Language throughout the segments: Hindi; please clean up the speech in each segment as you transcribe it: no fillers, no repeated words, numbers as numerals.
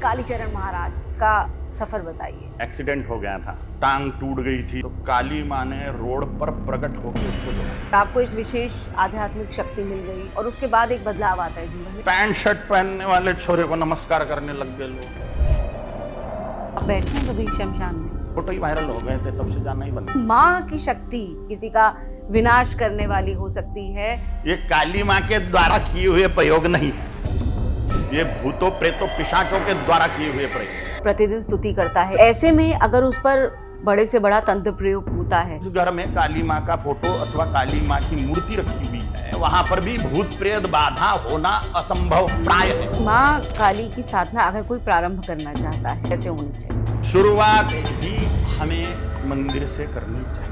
कालीचरण महाराज का सफर बताइए। एक्सीडेंट हो गया था, टांग टूट गई थी, तो काली माँ ने रोड पर प्रकट होकर उसको जोड़ा। आपको एक विशेष आध्यात्मिक शक्ति मिल गई और उसके बाद एक बदलाव आता है जीवन में। पैंट शर्ट पहनने वाले छोरे को नमस्कार करने लग गए लोग। आप बैठे हैं कभी शमशान में? फोटो ही वायरल हो गए थे, तब से जाना ही बंद। माँ की शक्ति किसी का विनाश करने वाली हो सकती है। ये काली माँ के द्वारा किए हुए प्रयोग नहीं है, ये भूतों प्रेतों पिशाचों के द्वारा किए हुए प्रयोग। प्रतिदिन स्तुति करता है, ऐसे में अगर उस पर बड़े से बड़ा तंत्र प्रयोग होता है। इस घर में काली माँ का फोटो अथवा काली माँ की मूर्ति रखी हुई है, वहाँ पर भी भूत प्रेत बाधा होना असंभव प्राय है। माँ काली की साधना अगर कोई प्रारंभ करना चाहता है, कैसे होनी चाहिए? शुरुआत ही हमें मंदिर से करनी चाहिए।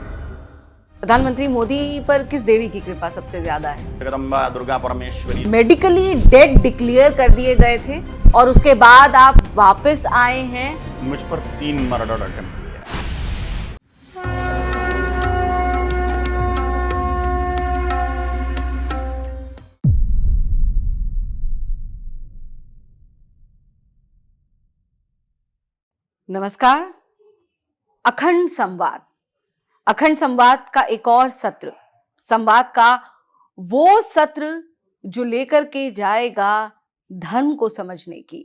प्रधानमंत्री मोदी पर किस देवी की कृपा सबसे ज्यादा है? जगदम्बा दुर्गा परमेश्वरी। मेडिकली डेड डिक्लेयर कर दिए गए थे और उसके बाद आप वापस आए हैं। मुझ पर 3 मर्डर अटेम्प्ट हुए हैं। नमस्कार। अखंड संवाद, अखंड संवाद का एक और सत्र, संवाद का वो सत्र जो लेकर के जाएगा धर्म को समझने की,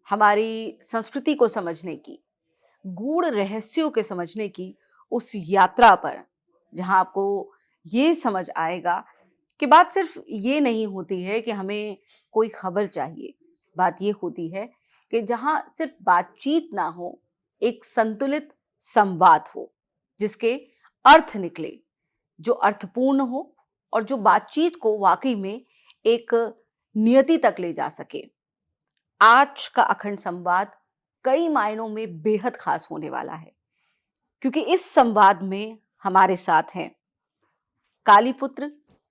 हमारी संस्कृति को समझने की, गूढ़ रहस्यों के समझने की उस यात्रा पर, जहां आपको ये समझ आएगा कि बात सिर्फ ये नहीं होती है कि हमें कोई खबर चाहिए। बात ये होती है कि जहां सिर्फ बातचीत ना हो, एक संतुलित संवाद हो जिसके अर्थ निकले, जो अर्थपूर्ण हो और जो बातचीत को वाकई में एक नियति तक ले जा सके। आज का अखंड संवाद कई मायनों में बेहद खास होने वाला है, क्योंकि इस संवाद में हमारे साथ हैं कालीपुत्र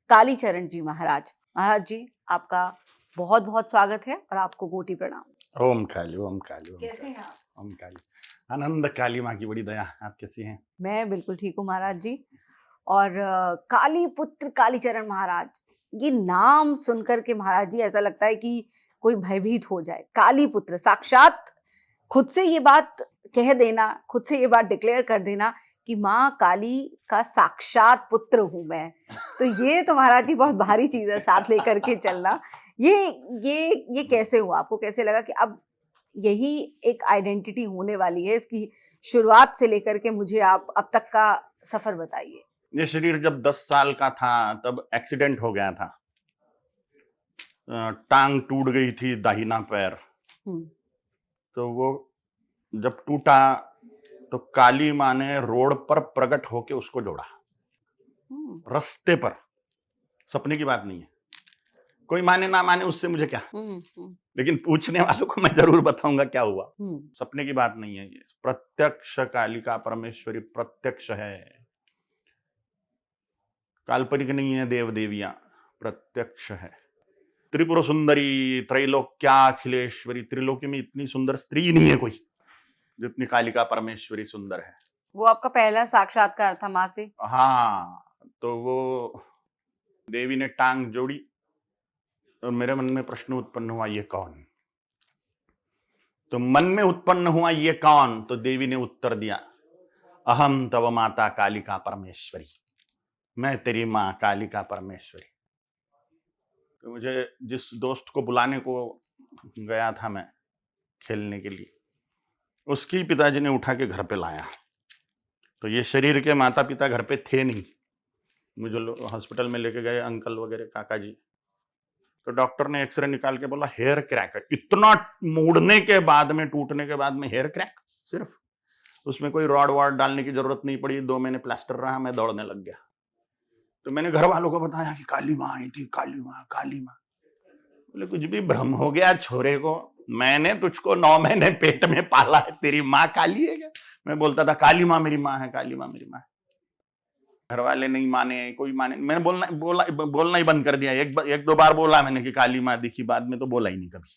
कालीचरण जी महाराज। महाराज जी, आपका बहुत बहुत स्वागत है और आपको कोटि प्रणाम। ओम काली, ओम काली, ओम कैसे काली, हैं आप? ओम काली। आनंद काली माँ की बड़ी दया। आप कैसी हैं? मैं बिल्कुल ठीक हूँ महाराज जी। और कालीपुत्र कालीचरण महाराज, ये नाम सुनकर के महाराज जी ऐसा लगता है कि कोई भयभीत हो जाए। कालीपुत्र, साक्षात खुद से ये बात कह देना, खुद से ये बात डिक्लेयर कर देना कि माँ काली का साक्षात पुत्र हूं मैं, तो ये तो महाराज जी बहुत भारी चीज है साथ लेकर के चलना। ये कैसे हुआ? आपको कैसे लगा कि अब यही एक आइडेंटिटी होने वाली है? इसकी शुरुआत से लेकर के मुझे आप अब तक का सफर बताइए। ये शरीर जब 10 साल का था तब एक्सीडेंट हो गया था। टांग टूट गई थी, दाहिना पैर। तो वो जब टूटा तो काली माँ ने रोड पर प्रकट होके उसको जोड़ा, रास्ते पर। सपने की बात नहीं है, कोई माने ना माने उससे मुझे क्या, लेकिन पूछने वालों को मैं जरूर बताऊंगा क्या हुआ। सपने की बात नहीं है, ये प्रत्यक्ष कालिका परमेश्वरी प्रत्यक्ष है, काल्पनिक नहीं है। देव देवियां प्रत्यक्ष है। त्रिपुर सुंदरी त्रैलोक्याखिलेश्वरी, त्रिलोकी में इतनी सुंदर स्त्री नहीं है कोई जितनी कालिका परमेश्वरी सुंदर है। वो आपका पहला साक्षात्कार था माँ से? हाँ, तो वो देवी ने टांग जोड़ी और मेरे मन में प्रश्न उत्पन्न हुआ, ये कौन? तो मन में उत्पन्न हुआ ये कौन, तो देवी ने उत्तर दिया, अहम तव माता कालिका परमेश्वरी, मैं तेरी माँ कालिका परमेश्वरी। तो मुझे जिस दोस्त को बुलाने को गया था मैं खेलने के लिए, उसकी पिताजी ने उठा के घर पे लाया। तो ये शरीर के माता पिता घर पे थे नहीं, मुझे हॉस्पिटल में लेके गए अंकल वगैरह, काका जी। तो डॉक्टर ने एक्सरे निकाल के बोला हेयर क्रैक है। इतना मोड़ने के बाद में, टूटने के बाद में हेयर क्रैक, सिर्फ उसमें कोई रॉड वॉड डालने की जरूरत नहीं पड़ी। 2 महीने प्लास्टर रहा, मैं दौड़ने लग गया। तो मैंने घर वालों को बताया कि काली माँ आई थी, काली माँ, काली माँ। बोले कुछ भी भ्रम हो गया छोरे को, मैंने तुझको 9 महीने पेट में पाला है, तेरी माँ काली है क्या? मैं बोलता था काली माँ मेरी माँ है, काली माँ मेरी माँ है। घर वाले नहीं माने, कोई माने। मैंने बोलना ही बंद कर दिया। एक दो बार बोला मैंने कि काली माँ दिखी, बाद में तो बोला ही नहीं कभी।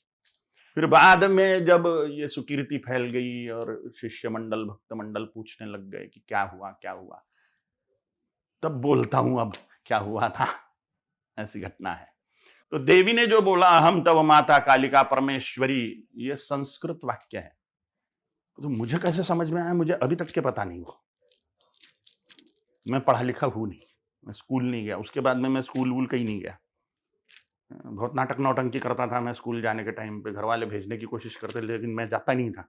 फिर बाद में जब ये सुकीर्ति फैल गई और शिष्य मंडल, भक्त मंडल पूछने लग गए कि क्या हुआ क्या हुआ, तब बोलता हूं अब क्या हुआ था। ऐसी घटना है। तो देवी ने जो बोला अहम तव माता कालिका परमेश्वरी, ये संस्कृत वाक्य है। तो मुझे कैसे समझ में आया, मुझे अभी तक के पता नहीं हुआ। मैं पढ़ा लिखा हूं नहीं, मैं स्कूल नहीं गया, उसके बाद में मैं स्कूल वूल कहीं नहीं गया। बहुत नाटक नौटंकी करता था मैं स्कूल जाने के टाइम पे, घर वाले भेजने की कोशिश करते थे लेकिन मैं जाता नहीं था।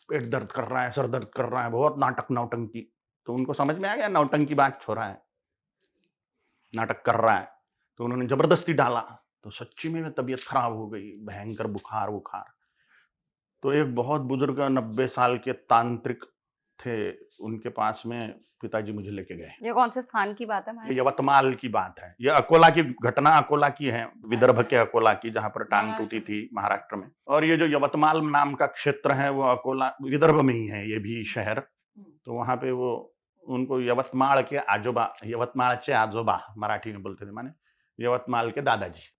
पेट दर्द कर रहा है, सर दर्द कर रहा है, बहुत नाटक नौटंकी। तो उनको समझ में आ गया नौटंकी बात छोड़ा है, नाटक कर रहा है, तो उन्होंने जबरदस्ती डाला। तो सच्ची में तबीयत खराब हो गई, भयंकर बुखार बुखार। तो एक बहुत बुजुर्ग 90 साल के तांत्रिक थे, उनके पास में पिताजी मुझे लेके गए। ये कौन से स्थान की बात है ये महाराज? यवतमाल की बात है, ये अकोला की घटना, अकोला की है, विदर्भ के अकोला की, जहां पर टांग टूटी थी महाराष्ट्र में। और ये जो यवतमाल नाम का क्षेत्र है वो अकोला विदर्भ में ही है, ये भी शहर। तो वहां पे वो उनको यवतमाल के आजोबा, यवतमाळचे आजोबा मराठी में बोलते थे, माने यवतमाल के दादाजी।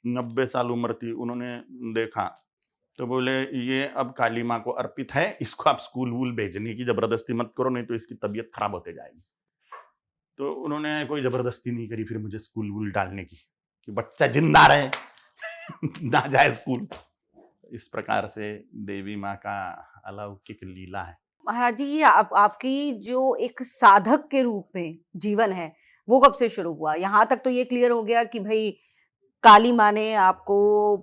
90 साल उम्र थी, उन्होंने देखा तो बोले ये अब काली माँ को अर्पित है, इसको आप स्कूल वूल भेजने की जबरदस्ती मत करो, नहीं तो इसकी तबीयत खराब होते जाएगी। तो उन्होंने कोई जबरदस्ती नहीं करी फिर मुझे स्कूल वूल डालने की, कि बच्चा जिंदा रहे ना जाए स्कूल। इस प्रकार से देवी माँ का अलौकिक लीला है। महाराज जी, ये आपकी जो एक साधक के रूप में जीवन है वो कब से शुरू हुआ? यहाँ तक तो ये क्लियर हो गया कि भाई काली माँ ने आपको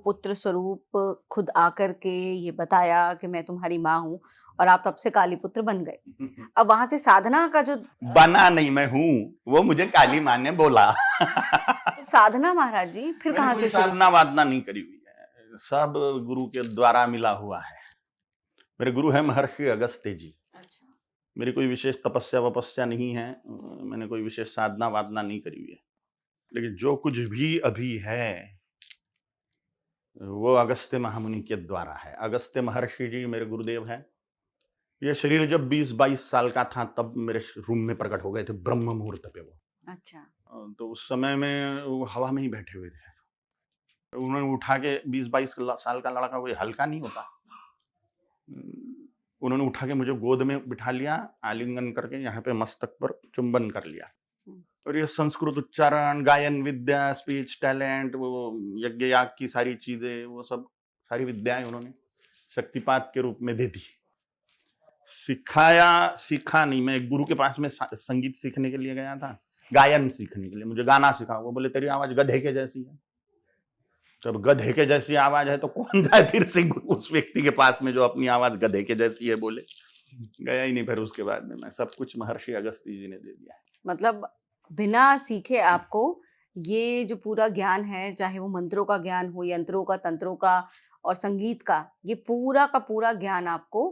पुत्र स्वरूप खुद आकर के ये बताया कि मैं तुम्हारी माँ हूँ, और आप तब से काली पुत्र बन गए। अब वहां से साधना का जो बना नहीं मैं हूँ, वो मुझे काली माँ ने बोला। तो साधना महाराज जी फिर कहाँ से शुरू? साधना वादना नहीं करी हुई है, सब गुरु के द्वारा मिला हुआ है। मेरे गुरु है महर्षि अगस्त्य जी। अच्छा। मेरी कोई विशेष तपस्या वपस्या नहीं है, मैंने कोई विशेष साधना वादना नहीं करी हुई है, लेकिन जो कुछ भी अभी है वो अगस्त्य महामुनि के द्वारा है। अगस्त्य महर्षि जी मेरे गुरुदेव हैं। ये शरीर जब 20-22 साल का था तब मेरे रूम में प्रकट हो गए थे, ब्रह्म मुहूर्त पे वो। अच्छा। तो उस समय में वो हवा में ही बैठे हुए थे। उन्होंने उठा के, 20-22 साल का लड़का कोई हल्का नहीं होता, उन्होंने उठा के मुझे गोद में बिठा लिया, आलिंगन करके यहाँ पे मस्तक पर चुंबन कर लिया। और ये संस्कृत उच्चारण, गायन विद्या, स्पीच टैलेंट, वो यज्ञ याग की सारी चीजें, वो सब सारी विद्याएं उन्होंने शक्तिपात के रूप में दे दी। सिखाया, सीखा नहीं, मैं एक गुरु के पास में संगीत सीखने के लिए गया था, गायन सीखने के लिए। मुझे गाना सिखा, वो बोले तेरी आवाज गधे के जैसी है। तब गधे के जैसी आवाज है तो कौन जाए फिर से उस व्यक्ति के पास में जो अपनी आवाज गधे के जैसी है बोले। गया ही नहीं फिर उसके बाद में। मैं सब कुछ महर्षि अगस्त्य जी ने दे दिया। मतलब बिना सीखे आपको ये जो पूरा ज्ञान है, चाहे वो मंत्रों का ज्ञान हो, यंत्रों का, तंत्रों का और संगीत का, ये पूरा का पूरा ज्ञान आपको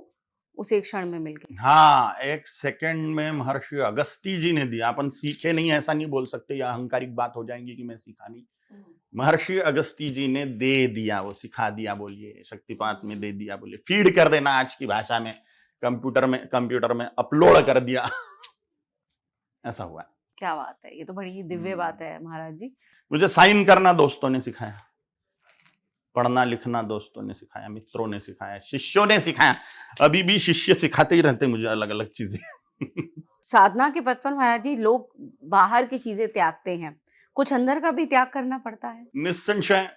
उस एक क्षण में मिल गया। हाँ, एक सेकंड में महर्षि अगस्त्य जी ने दिया। अपन सीखे नहीं ऐसा नहीं बोल सकते, या अहंकारिक बात हो जाएंगी कि मैं सीखा नहीं। महर्षि अगस्त्य जी ने दे दिया, वो सिखा दिया, बोलिए शक्तिपात में दे दिया, बोलिए फीड कर देना आज की भाषा में, कंप्यूटर में अपलोड कर दिया। ऐसा हुआ। क्या बात है, ये तो बड़ी दिव्य बात है महाराज जी। मुझे साइन करना दोस्तों ने सिखाया, पढ़ना लिखना दोस्तों ने सिखाया, मित्रों ने सिखाया, शिष्यों ने सिखाया। अभी भी शिष्य सिखाते ही रहते मुझे अलग अलग चीजें। साधना के पथ पर महाराज जी लोग बाहर की चीजें त्यागते हैं, कुछ अंदर का भी त्याग करना पड़ता है? निस्संशय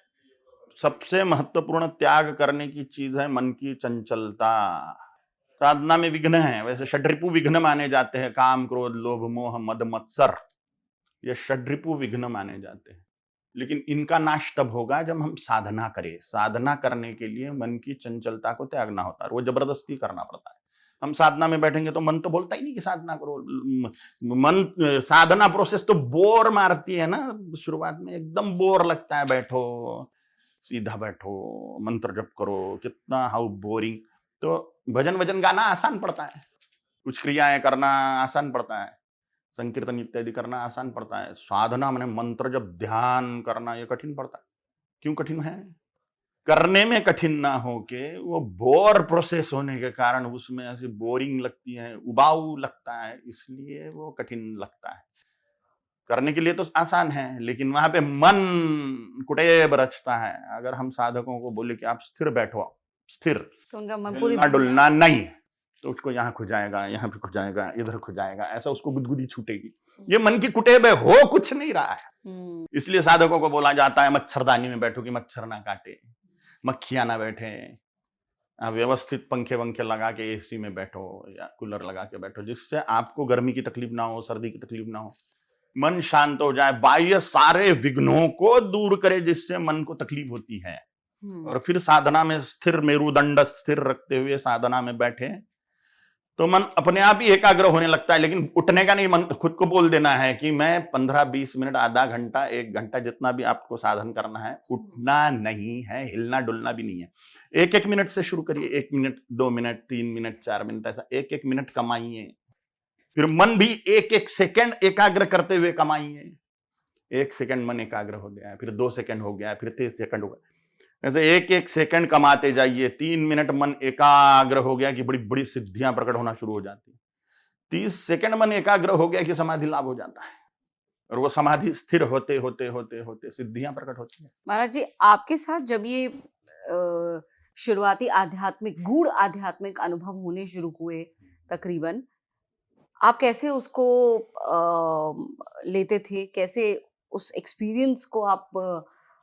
सबसे महत्वपूर्ण त्याग करने की चीज है मन की चंचलता। साधना में विघ्न है, वैसे षड्रिपु विघ्न माने जाते हैं, काम क्रोध लोभ मोह मद मत्सर, ये षड्रिपु विघ्न माने जाते हैं। लेकिन इनका नाश तब होगा जब हम साधना करें। साधना करने के लिए मन की चंचलता को त्यागना होता है, वो जबरदस्ती करना पड़ता है। हम साधना में बैठेंगे तो मन तो बोलता ही नहीं कि साधना करो। मन, साधना प्रोसेस तो बोर मारती है ना, शुरुआत में एकदम बोर लगता है, बैठो सीधा बैठो मंत्र जप करो, कितना हाउ बोरिंग। तो भजन वजन गाना आसान पड़ता है, कुछ क्रियाएं करना आसान पड़ता है, संकीर्तन इत्यादि करना आसान पड़ता है। साधना माने मंत्र जब ध्यान करना, ये कठिन पड़ता है। क्यों कठिन है? करने में कठिन ना हो के वो बोर प्रोसेस होने के कारण उसमें ऐसी बोरिंग लगती है, उबाऊ लगता है, इसलिए वो कठिन लगता है। करने के लिए तो आसान है, लेकिन वहां पे मन कुटेब रचता है। अगर हम साधकों को बोले कि आप स्थिर बैठो, स्थिर, तो उनका मन हिलना डुलना नहीं, तो उसको यहाँ खुजाएगा, यहाँ पे खुजाएगा, इधर खुजाएगा, ऐसा उसको गुदगुदी छूटेगी। ये मन की कुटेब है, हो कुछ नहीं रहा है। इसलिए साधकों को बोला जाता है मच्छरदानी में बैठो कि मच्छर ना काटे, मक्खियां ना बैठे, आप व्यवस्थित पंखे वंखे लगा के एसी में बैठो या कूलर लगा के बैठो, जिससे आपको गर्मी की तकलीफ ना हो, सर्दी की तकलीफ ना हो, मन शांत हो जाए, बाह्य सारे विघ्नों को दूर करे जिससे मन को तकलीफ होती है। और फिर साधना में स्थिर, मेरुदंड स्थिर रखते हुए साधना में बैठे तो मन अपने आप ही एकाग्र होने लगता है। लेकिन उठने का नहीं, मन खुद को बोल देना है कि मैं 15-20 मिनट, आधा घंटा, 1 घंटा, जितना भी आपको साधन करना है, उठना नहीं है, हिलना डुलना भी नहीं है। 1-1 मिनट से शुरू करिए, 1 मिनट, 2 मिनट, 3 मिनट, 4 मिनट, ऐसा 1-1 मिनट कमाइए। फिर मन भी 1-1 सेकंड एकाग्र करते हुए कमाइए। 1 सेकंड मन एकाग्र हो गया है, फिर 2 सेकंड हो गया, फिर 3 सेकंड हो गया, ऐसे 1-1 सेकंड कमाते जाइए। 3 मिनट मन एकाग्र हो गया कि बड़ी बड़ी सिद्धियां प्रकट होना शुरू हो जाती है। 30 सेकंड मन एकाग्र हो गया कि समाधि लाभ हो जाता है, और वो समाधि स्थिर होते होते होते होते सिद्धियां प्रकट होती है। महाराज जी, आपके साथ जब ये शुरुआती आध्यात्मिक, गूढ़ आध्यात्मिक अनुभव होने शुरू हुए तकरीबन, आप कैसे उसको लेते थे? कैसे उस एक्सपीरियंस को आप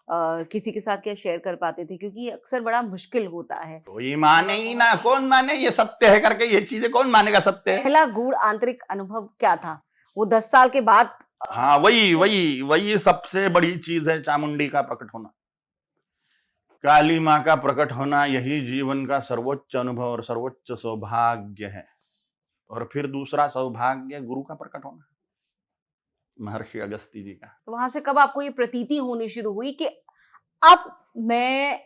किसी के साथ क्या शेयर कर पाते थे? क्योंकि ये अक्सर बड़ा मुश्किल होता है। कोई माने ही ना, कौन माने ये सत्य है करके, ये चीजें कौन मानेगा सत्य है? पहला गूढ़ आंतरिक अनुभव क्या था? वो 10 साल के बाद? हाँ, वही सबसे बड़ी चीज है, चामुंडी का प्रकट होना, काली माँ का प्रकट होना। यही जीवन का सर्वोच्च अनुभव और सर्वोच्च सौभाग्य है। और फिर दूसरा सौभाग्य गुरु का प्रकट होना, महर्षि अगस्त्य जी का। तो वहां से कब आपको ये प्रतीति होनी शुरू हुई कि अब मैं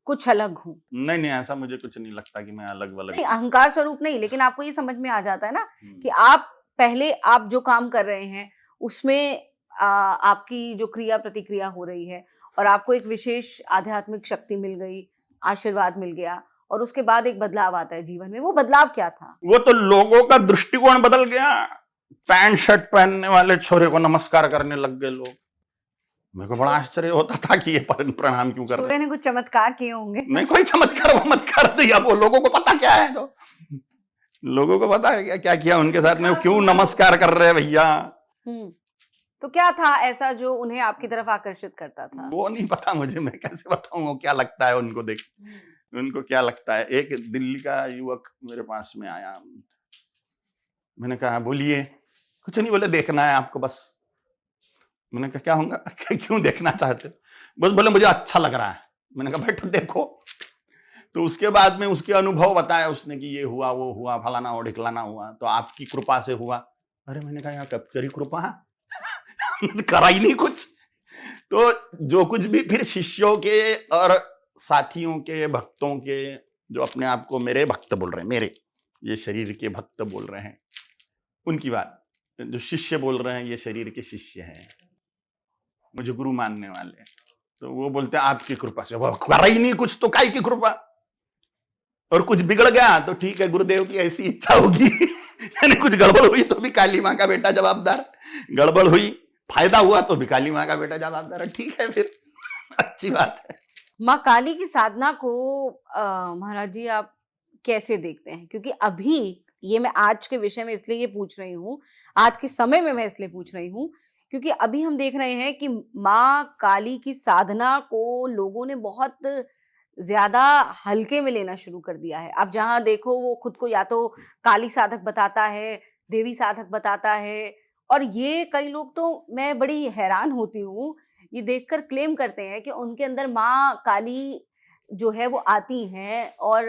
कुछ अलग हूँ? नहीं, ऐसा मुझे कुछ नहीं लगता कि मैं अलग वलग। नहीं, अहंकार स्वरूप नहीं, लेकिन आपको ये समझ में आ जाता है ना कि आप पहले आप जो काम कर रहे हैं उसमें आपकी जो क्रिया प्रतिक्रिया हो रही है, और आपको एक विशेष आध्यात्मिक शक्ति मिल गई, आशीर्वाद मिल गया, और उसके बाद एक बदलाव आता है जीवन में। वो बदलाव क्या था? वो तो लोगों का दृष्टिकोण बदल गया। पैंट शर्ट पहनने वाले छोरे को नमस्कार करने लग गए लोग। मेरे को बड़ा आश्चर्य होता था कि ये प्रणाम क्यों कर रहे हैं। छोरे ने कुछ चमत्कार किए होंगे? नहीं, कोई चमत्कार नहीं। अब वो लोगों को पता क्या है, तो लोगों को पता है क्या किया उनके साथ में, क्यों नमस्कार कर रहे हैं भैया। तो क्या था ऐसा जो उन्हें आपकी तरफ आकर्षित करता था? वो नहीं पता मुझे, मैं कैसे बताऊं क्या लगता है उनको देख, उनको क्या लगता है। एक दिल्ली का युवक मेरे पास में आया, मैंने कहा बोलिए। कुछ नहीं, बोले देखना है आपको बस। मैंने कहा क्या होगा, क्यों देखना चाहते हो? बस बोले मुझे अच्छा लग रहा है। मैंने कहा बैठो देखो। तो उसके बाद में उसके अनुभव बताया उसने कि ये हुआ, वो हुआ, फलाना और ढिकलाना हुआ, तो आपकी कृपा से हुआ। अरे मैंने कहा यार कब करी कृपा, करा ही नहीं कुछ। तो जो कुछ भी फिर शिष्यों के और साथियों के, भक्तों के, जो अपने आप को मेरे भक्त बोल रहे हैं, मेरे ये शरीर के भक्त बोल रहे हैं, उनकी बात, जो शिष्य बोल रहे हैं ये शरीर के शिष्य हैं, मुझे गुरु मानने वाले, तो वो बोलते हैं आपकी कृपा से। वो करा ही नहीं कुछ, तो काहे की कृपा। और कुछ बिगड़ गया तो ठीक है, गुरुदेव की ऐसी इच्छा होगी। यानी कुछ गड़बड़ हुई तो भी काली माँ का बेटा जवाबदार, गड़बड़ हुई फायदा हुआ तो भी काली माँ का बेटा जवाबदार है, ठीक है, फिर अच्छी बात है। माँ काली की साधना को महाराज जी आप कैसे देखते हैं? क्योंकि अभी ये मैं आज के विषय में इसलिए ये पूछ रही हूँ, आज के समय में मैं इसलिए पूछ रही हूँ क्योंकि अभी हम देख रहे हैं कि माँ काली की साधना को लोगों ने बहुत ज्यादा हल्के में लेना शुरू कर दिया है। अब जहां देखो वो खुद को या तो काली साधक बताता है, देवी साधक बताता है, और ये कई लोग, तो मैं बड़ी हैरान होती हूँ ये देखकर, क्लेम करते हैं कि उनके अंदर माँ काली जो है वो आती हैं और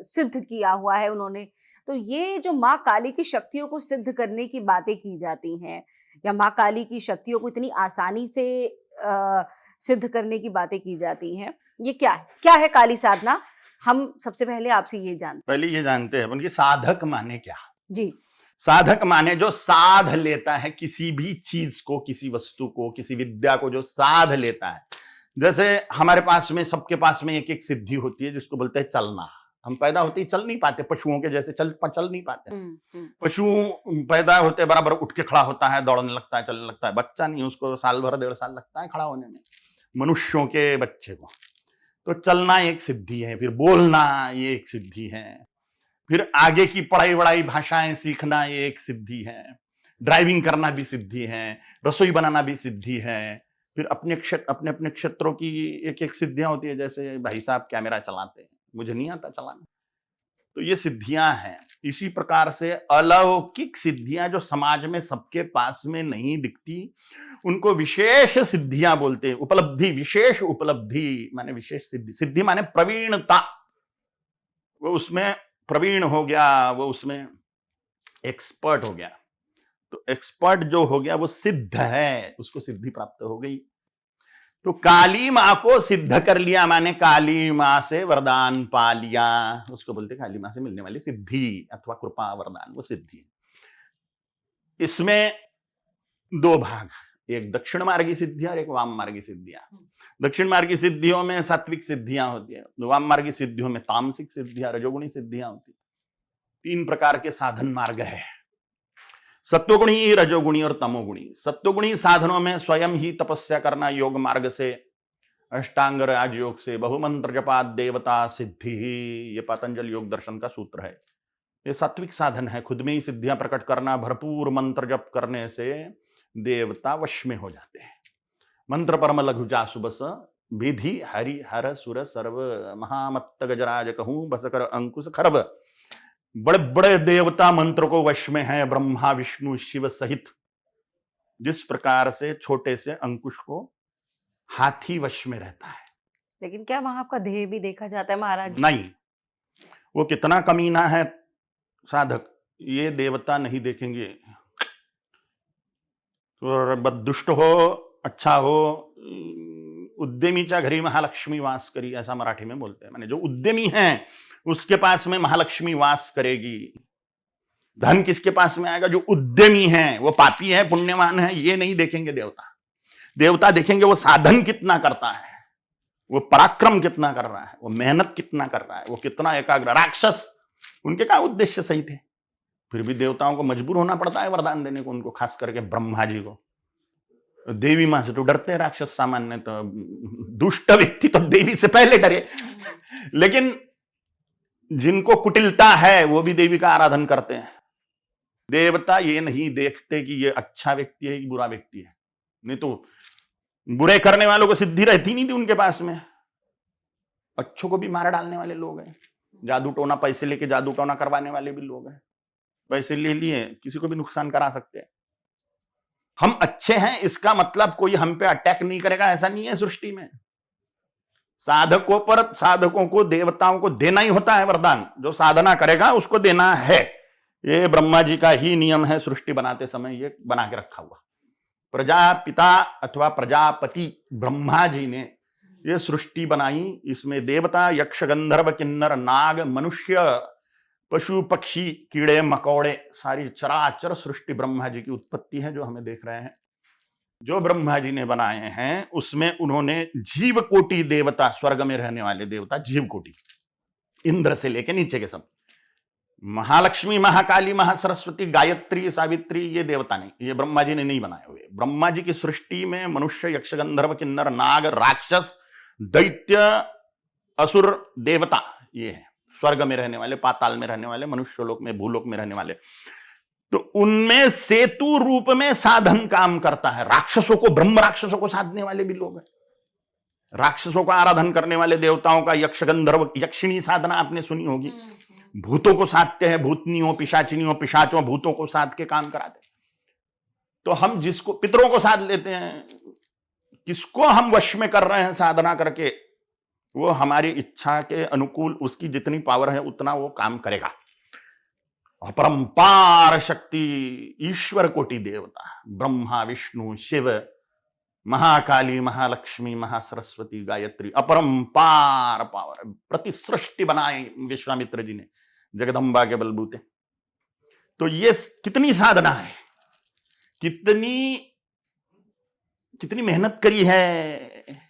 सिद्ध किया हुआ है उन्होंने। तो ये जो माँ काली की शक्तियों को सिद्ध करने की बातें की जाती हैं, या माँ काली की शक्तियों को इतनी आसानी से सिद्ध करने की बातें की जाती हैं, ये क्या है काली साधना? हम सबसे पहले आपसे ये जानते हैं उनकी साधक माने क्या। जी, साधक माने जो साध लेता है किसी भी चीज को, किसी वस्तु को, किसी विद्या को, जो साध लेता है। जैसे हमारे पास में, सबके पास में एक एक सिद्धि होती है जिसको बोलते हैं चलना। हम पैदा होते ही चल नहीं पाते, पशुओं के जैसे चल नहीं पाते। पशु पैदा होते बराबर उठ के खड़ा होता है, दौड़ने लगता है, चलने लगता है। बच्चा नहीं, उसको साल भर 1.5 साल लगता है खड़ा होने में, मनुष्यों के बच्चे को। तो चलना एक सिद्धि है, फिर बोलना ये एक सिद्धि है, फिर आगे की पढ़ाई वढ़ाई भाषाएं सीखना ये एक सिद्धि है, ड्राइविंग करना भी सिद्धि है, रसोई बनाना भी सिद्धि है। फिर अपने अपने क्षेत्रों की एक एक सिद्धियां होती है, जैसे भाई साहब कैमरा चलाते हैं, मुझे नहीं आता चलाना, तो ये सिद्धियां हैं। इसी प्रकार से अलौकिक सिद्धियां जो समाज में सबके पास में नहीं दिखती, उनको विशेष सिद्धियां बोलते हैं। उपलब्धि, विशेष उपलब्धि माने विशेष सिद्धि, सिद्धि माने प्रवीणता, वो उसमें प्रवीण हो गया, वो उसमें एक्सपर्ट हो गया। तो एक्सपर्ट जो हो गया वो सिद्ध है, उसको सिद्धि प्राप्त हो गई। तो काली मां को सिद्ध कर लिया, माने काली मां से वरदान पा लिया, उसको बोलते काली मां से मिलने वाली सिद्धि अथवा कृपा वरदान, वो सिद्धि है। इसमें दो भाग, एक दक्षिण मार्गी सिद्धि और एक वाम मार्गी सिद्धियां। दक्षिण मार्गी सिद्धियों में सात्विक सिद्धियां होती है, वाम मार्गी सिद्धियों में तामसिक सिद्धियां, रजोगुणी सिद्धियां होती है। 3 प्रकार के साधन मार्ग है, सत्वगुणी, रजोगुणी और तमोगुणी। सत्वगुणी साधनों में स्वयं ही तपस्या करना, योग मार्ग से, अष्टांग राजयोग से, बहुमंत्र जपात देवता सिद्धि, ये पतंजलि योग दर्शन का सूत्र है। ये सात्विक साधन है, खुद में ही सिद्धियां प्रकट करना। भरपूर मंत्र जप करने से देवता वश में हो जाते हैं। मंत्र परम लघु जासु बस, विधि हरि हर सुर सर्व, महामत्त गजराज कहूं बस कर अंकुश खरब। बड़े बड़े देवता मंत्र को वश में है, ब्रह्मा विष्णु शिव सहित। जिस प्रकार से छोटे से अंकुश को हाथी वश में रहता है। लेकिन क्या वहां आपका देह भी देखा जाता है महाराज? नहीं, वो कितना कमीना है साधक, ये देवता नहीं देखेंगे। तो दुष्ट हो अच्छा हो, उद्यमीच्या घरी महालक्ष्मी वास करी, ऐसा मराठी में बोलते हैं। माने जो उद्यमी है उसके पास में महालक्ष्मी वास करेगी। धन किसके पास में आएगा? जो उद्यमी है। वो पापी है पुण्यवान है ये नहीं देखेंगे देवता। देवता देखेंगे वो साधन कितना करता है, वो पराक्रम कितना कर रहा है, वो मेहनत कितना कर रहा है, वो कितना एकाग्र। राक्षस उनके क्या उद्देश्य सही थे, फिर भी देवताओं को मजबूर होना पड़ता है वरदान देने को उनको, खास करके ब्रह्मा जी को। देवी मां से तो डरते हैं राक्षस, सामान्य तो दुष्ट व्यक्ति तो देवी से पहले डरे, लेकिन जिनको कुटिलता है वो भी देवी का आराधन करते हैं। देवता ये नहीं देखते कि ये अच्छा व्यक्ति है कि बुरा व्यक्ति है, नहीं तो बुरे करने वालों को सिद्धि रहती नहीं थी उनके पास में। अच्छों को भी मार डालने वाले लोग हैं, जादू टोना, पैसे लेके जादू टोना करवाने वाले भी लोग हैं। पैसे ले लिए किसी को भी नुकसान करा सकते हैं। हम अच्छे हैं इसका मतलब कोई हम पे अटैक नहीं करेगा ऐसा नहीं है सृष्टि में। साधकों पर, साधकों को देवताओं को देना ही होता है वरदान, जो साधना करेगा उसको देना है। ये ब्रह्मा जी का ही नियम है, सृष्टि बनाते समय ये बना के रखा हुआ। प्रजापिता अथवा प्रजापति ब्रह्मा जी ने ये सृष्टि बनाई। इसमें देवता, यक्ष, गंधर्व, किन्नर, नाग, मनुष्य, पशु, पक्षी, कीड़े मकोड़े, सारी चराचर सृष्टि ब्रह्मा जी की उत्पत्ति है जो हमें देख रहे हैं। जो ब्रह्मा जी ने बनाए हैं उसमें उन्होंने जीव कोटि देवता, स्वर्ग में रहने वाले देवता जीव कोटि, इंद्र से लेके नीचे के सब, महालक्ष्मी, महाकाली, महासरस्वती, गायत्री, सावित्री, ये देवता नहीं, ये ब्रह्मा जी ने नहीं बनाए हुए। ब्रह्मा जी की सृष्टि में मनुष्य, यक्ष, गंधर्व, किन्नर, नाग, राक्षस, दैत्य, असुर, देवता, ये है स्वर्ग में रहने वाले, पाताल में रहने वाले, मनुष्य लोक में, भूलोक में रहने वाले। तो उनमें सेतु रूप में साधन काम करता है। राक्षसों को, ब्रह्म राक्षसों को साधने वाले भी लोग हैं। राक्षसों का आराधन करने वाले देवताओं का यक्ष, गंधर्व, यक्षिणी साधना आपने सुनी होगी। भूतों को साधते हैं, भूतनियों, पिशाचिनियों, पिशाचों, भूतों को साध के काम कराते हैं। तो हम जिसको पितरों को साध लेते हैं, किसको हम वश में कर रहे हैं साधना करके, वो हमारी इच्छा के अनुकूल, उसकी जितनी पावर है उतना वो काम करेगा। अपरंपार शक्ति, ईश्वर कोटि देवता, ब्रह्मा, विष्णु, शिव, महाकाली, महालक्ष्मी, महासरस्वती, गायत्री, अपरंपार पावर। प्रतिसृष्टि बनाए विश्वामित्र जी ने जगदम्बा के बलबूते। तो ये कितनी साधना है, कितनी मेहनत करी है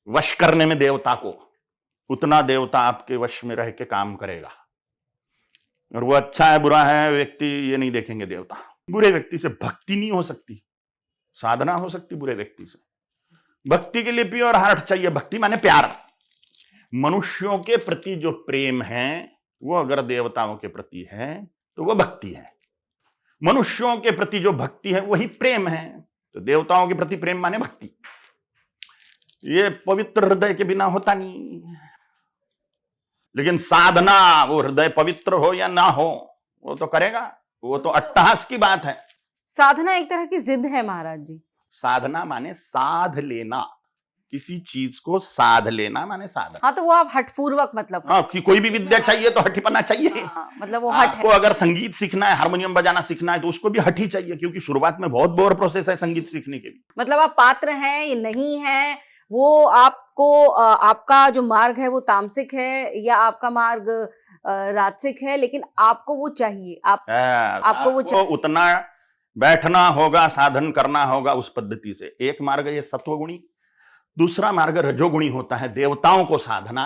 वश करने में देवता को, उतना देवता आपके वश में रह के काम करेगा। और वो अच्छा है बुरा है व्यक्ति ये नहीं देखेंगे देवता। बुरे व्यक्ति से भक्ति नहीं हो सकती, साधना हो सकती बुरे व्यक्ति से। भक्ति के लिए प्योर हार्ट चाहिए। भक्ति माने प्यार। मनुष्यों के प्रति जो प्रेम है वो अगर देवताओं के प्रति है तो वो भक्ति है। मनुष्यों के प्रति जो भक्ति है वही प्रेम है। तो देवताओं के प्रति प्रेम माने भक्ति। ये पवित्र हृदय के बिना होता नहीं। लेकिन साधना, वो हृदय पवित्र हो या ना हो, वो तो करेगा। वो तो अट्टहास की बात है। साधना एक तरह की जिद है महाराज जी। साधना माने साध लेना, किसी चीज को साध लेना माने साधना। हाँ, तो वो आप हठपूर्वक मतलब। हाँ, कि कोई भी विद्या चाहिए तो हठीपना चाहिए। हाँ, मतलब वो हठ आपको है। अगर संगीत सीखना है, हारमोनियम बजाना सीखना है, तो उसको भी हठ ही चाहिए, क्योंकि शुरुआत में बहुत बोर प्रोसेस है संगीत सीखने के लिए। मतलब आप पात्र हैं या नहीं है, वो आपको आपका जो मार्ग है वो तामसिक है या आपका मार्ग राजसिक है, लेकिन आपको वो चाहिए। आपको वो चाहिए। उतना बैठना होगा, साधन करना होगा उस पद्धति से। एक मार्ग ये सत्वगुणी, दूसरा मार्ग रजोगुणी होता है देवताओं को साधना,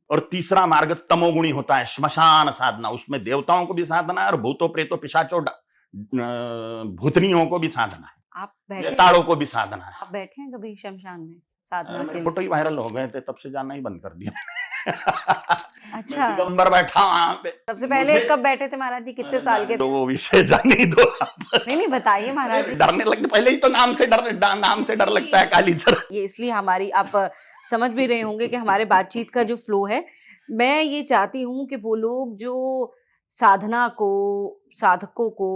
और तीसरा मार्ग तमोगुणी होता है श्मशान साधना। उसमें देवताओं को भी साधना है और भूतों प्रेतों पिशाचों भूतनियों को भी साधना है, आप बैठे, ताड़ों को भी साधना है। आप बैठे हैं कभी शमशान में साधना के लिए? फोटो ही वायरल हो गए थे, तब से जाना ही बंद कर दिया। अच्छा, मैं दिगंबर बैठा वहां पे। सबसे पहले कब बैठे थे महाराज जी? कितने साल के? तो वो विषय जाने ही दो। नहीं बताइए महाराज जी। डरने लगते, पहले ही तो नाम से डर लगता है कालीचर। ये इसलिए हमारी, आप समझ भी रहे होंगे कि हमारे बातचीत का जो फ्लो है, मैं ये चाहती हूँ कि वो लोग जो साधना को, साधकों को,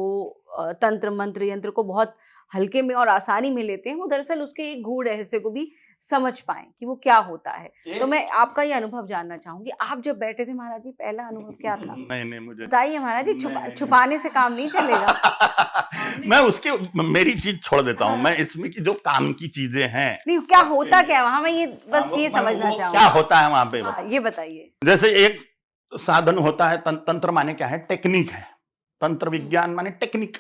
तंत्र मंत्र यंत्र को बहुत हल्के में और आसानी में लेते हैं, वो दरअसल उसके एक गूढ़ रहस्य को भी समझ पाएं कि वो क्या होता है। तो मैं आपका ये अनुभव जानना चाहूंगी। आप जब बैठे थे महाराज जी, पहला अनुभव क्या था? नहीं मुझे बताइए महाराज जी। छुपाने से काम नहीं चलेगा। मैं उसके मेरी चीज छोड़ देता हूँ। मैं इसमें की जो काम की चीजें हैं, नहीं, क्या होता क्या वहां, मैं ये बस ये समझना चाहूंगी। क्या होता है वहां पे, ये बताइए। जैसे एक साधन होता है, तंत्र माने क्या है? टेक्निक है। तंत्र विज्ञान माने टेक्निक।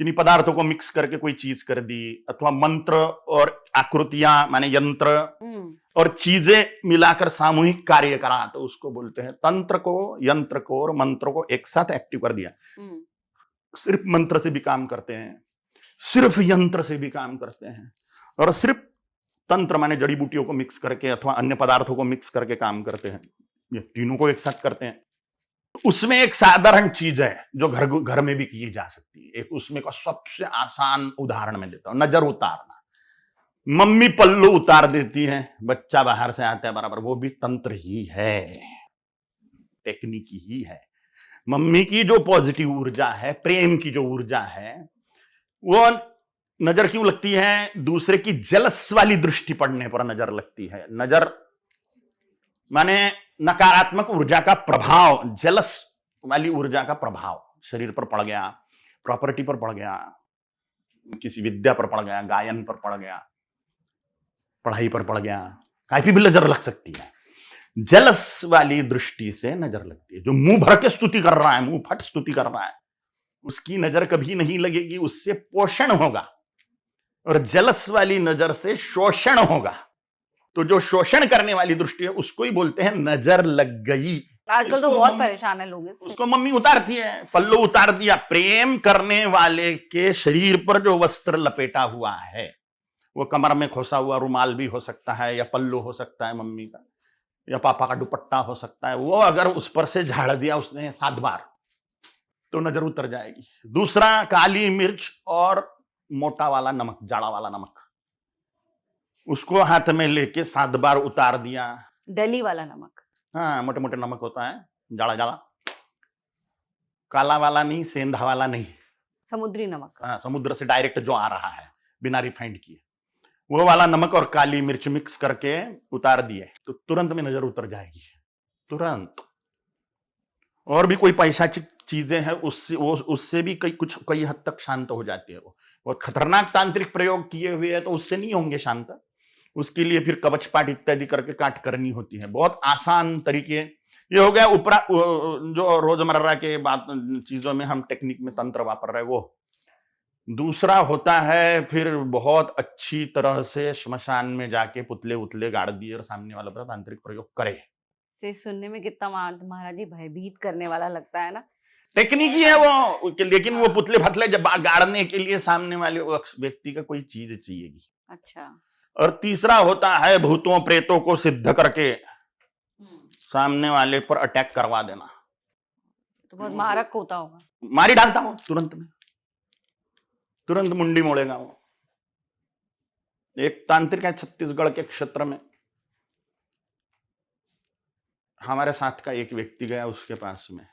किन्हीं पदार्थों को मिक्स करके कोई चीज कर दी, अथवा मंत्र और आकृतियां माने यंत्र और चीजें मिलाकर सामूहिक कार्य करा, तो उसको बोलते हैं तंत्र को, यंत्र को और मंत्र को एक साथ एक्टिव कर दिया। सिर्फ मंत्र से भी काम करते हैं, सिर्फ यंत्र से भी काम करते हैं, और सिर्फ तंत्र माने जड़ी बूटियों को मिक्स करके अथवा अन्य पदार्थों को मिक्स करके काम करते हैं। ये तीनों को एक साथ करते हैं। उसमें एक साधारण चीज है जो घर में भी की जा सकती है। एक उसमें का सबसे आसान उदाहरण मैं देता हूं, नजर उतारना। मम्मी पल्लू उतार देती है, बच्चा बाहर से आता है बराबर, वो भी तंत्र ही है, टेक्निक ही है। मम्मी की जो पॉजिटिव ऊर्जा है, प्रेम की जो ऊर्जा है, वो नजर क्यों लगती है? दूसरे की जलस वाली दृष्टि पड़ने पर नजर लगती है। नजर माने नकारात्मक ऊर्जा का प्रभाव, जलस वाली ऊर्जा का प्रभाव शरीर पर पड़ गया, प्रॉपर्टी पर पड़ गया, किसी विद्या पर पड़ गया, गायन पर पड़ गया, पढ़ाई पर पड़ गया, काफी भी नजर लग सकती है। जलस वाली दृष्टि से नजर लगती है। जो मुंह भर के स्तुति कर रहा है, मुंह फट स्तुति कर रहा है, उसकी नजर कभी नहीं लगेगी, उससे पोषण होगा। और जलस वाली नजर से शोषण होगा। तो जो शोषण करने वाली दृष्टि है उसको ही बोलते हैं नजर लग गई। आजकल तो बहुत परेशान है लोग इससे। उसको मम्मी उतारती है, पल्लू उतार दिया। प्रेम करने वाले के शरीर पर जो वस्त्र लपेटा हुआ है, वो कमर में खोसा हुआ रुमाल भी हो सकता है, या पल्लू हो सकता है मम्मी का, या पापा का दुपट्टा हो सकता है, वो अगर उस पर से झाड़ दिया उसने 7 बार, तो नजर उतर जाएगी। दूसरा, काली मिर्च और मोटा वाला नमक, जाड़ा वाला नमक, उसको हाथ में लेके 7 बार उतार दिया। दिल्ली वाला नमक, हाँ, मोटे मोटे नमक होता है, जाड़ा जाड़ा, काला वाला नहीं, सेंधा वाला नहीं, समुद्री नमक। हाँ, समुद्र से डायरेक्ट जो आ रहा है बिना रिफाइंड किए, वो वाला नमक और काली मिर्च मिक्स करके उतार दिए, तो तुरंत में नजर उतर जाएगी, तुरंत। और भी कोई पैशाचिक चीजें हैं, उससे भी कई हद तक शांत हो जाती है। वो खतरनाक तांत्रिक प्रयोग किए हुए है तो उससे नहीं होंगे शांत। उसके लिए फिर कवच पाठ इत्यादि करके काट करनी होती है। बहुत आसान तरीके ये हो गया। ऊपरा जो रोजमर्रा के बात चीजों में हम टेक्निक में तंत्र वापर रहे वो। दूसरा होता है फिर बहुत अच्छी तरह से श्मशान में जाके पुतले उतले गाड़ दिए और सामने वाला पर तांत्रिक प्रयोग करे। से सुनने में कितना महाराज जी भयभीत करने वाला लगता है ना। टेक्निक ही है वो, लेकिन वो पुतले फतले जब गाड़ने के लिए सामने वाले व्यक्ति का कोई चीज चाहिएगी। अच्छा। और तीसरा होता है भूतों प्रेतों को सिद्ध करके सामने वाले पर अटैक करवा देना। तो बहुत मारक होता होगा। मारी डालता हूं तुरंत में, तुरंत मुंडी मोड़ेगा वो। एक तांत्रिक है छत्तीसगढ़ के क्षेत्र में, हमारे साथ का एक व्यक्ति गया उसके पास में।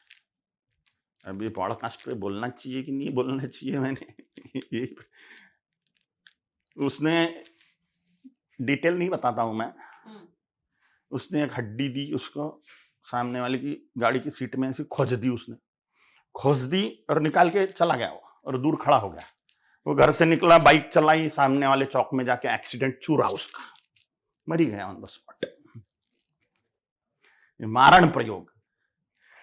अभी पॉडकास्ट पे बोलना चाहिए कि नहीं बोलना चाहिए मैंने उसने डिटेल नहीं बताता हूं मैं। उसने एक हड्डी दी उसको, सामने वाले की गाड़ी की सीट में ऐसी खोज दी, उसने खोज दी और निकाल के चला गया वो, और दूर खड़ा हो गया। वो घर से निकला, बाइक चलाई, सामने वाले चौक में जाके एक्सीडेंट चूरा उसका, मरी गया ऑन द स्पॉट। मारण प्रयोग,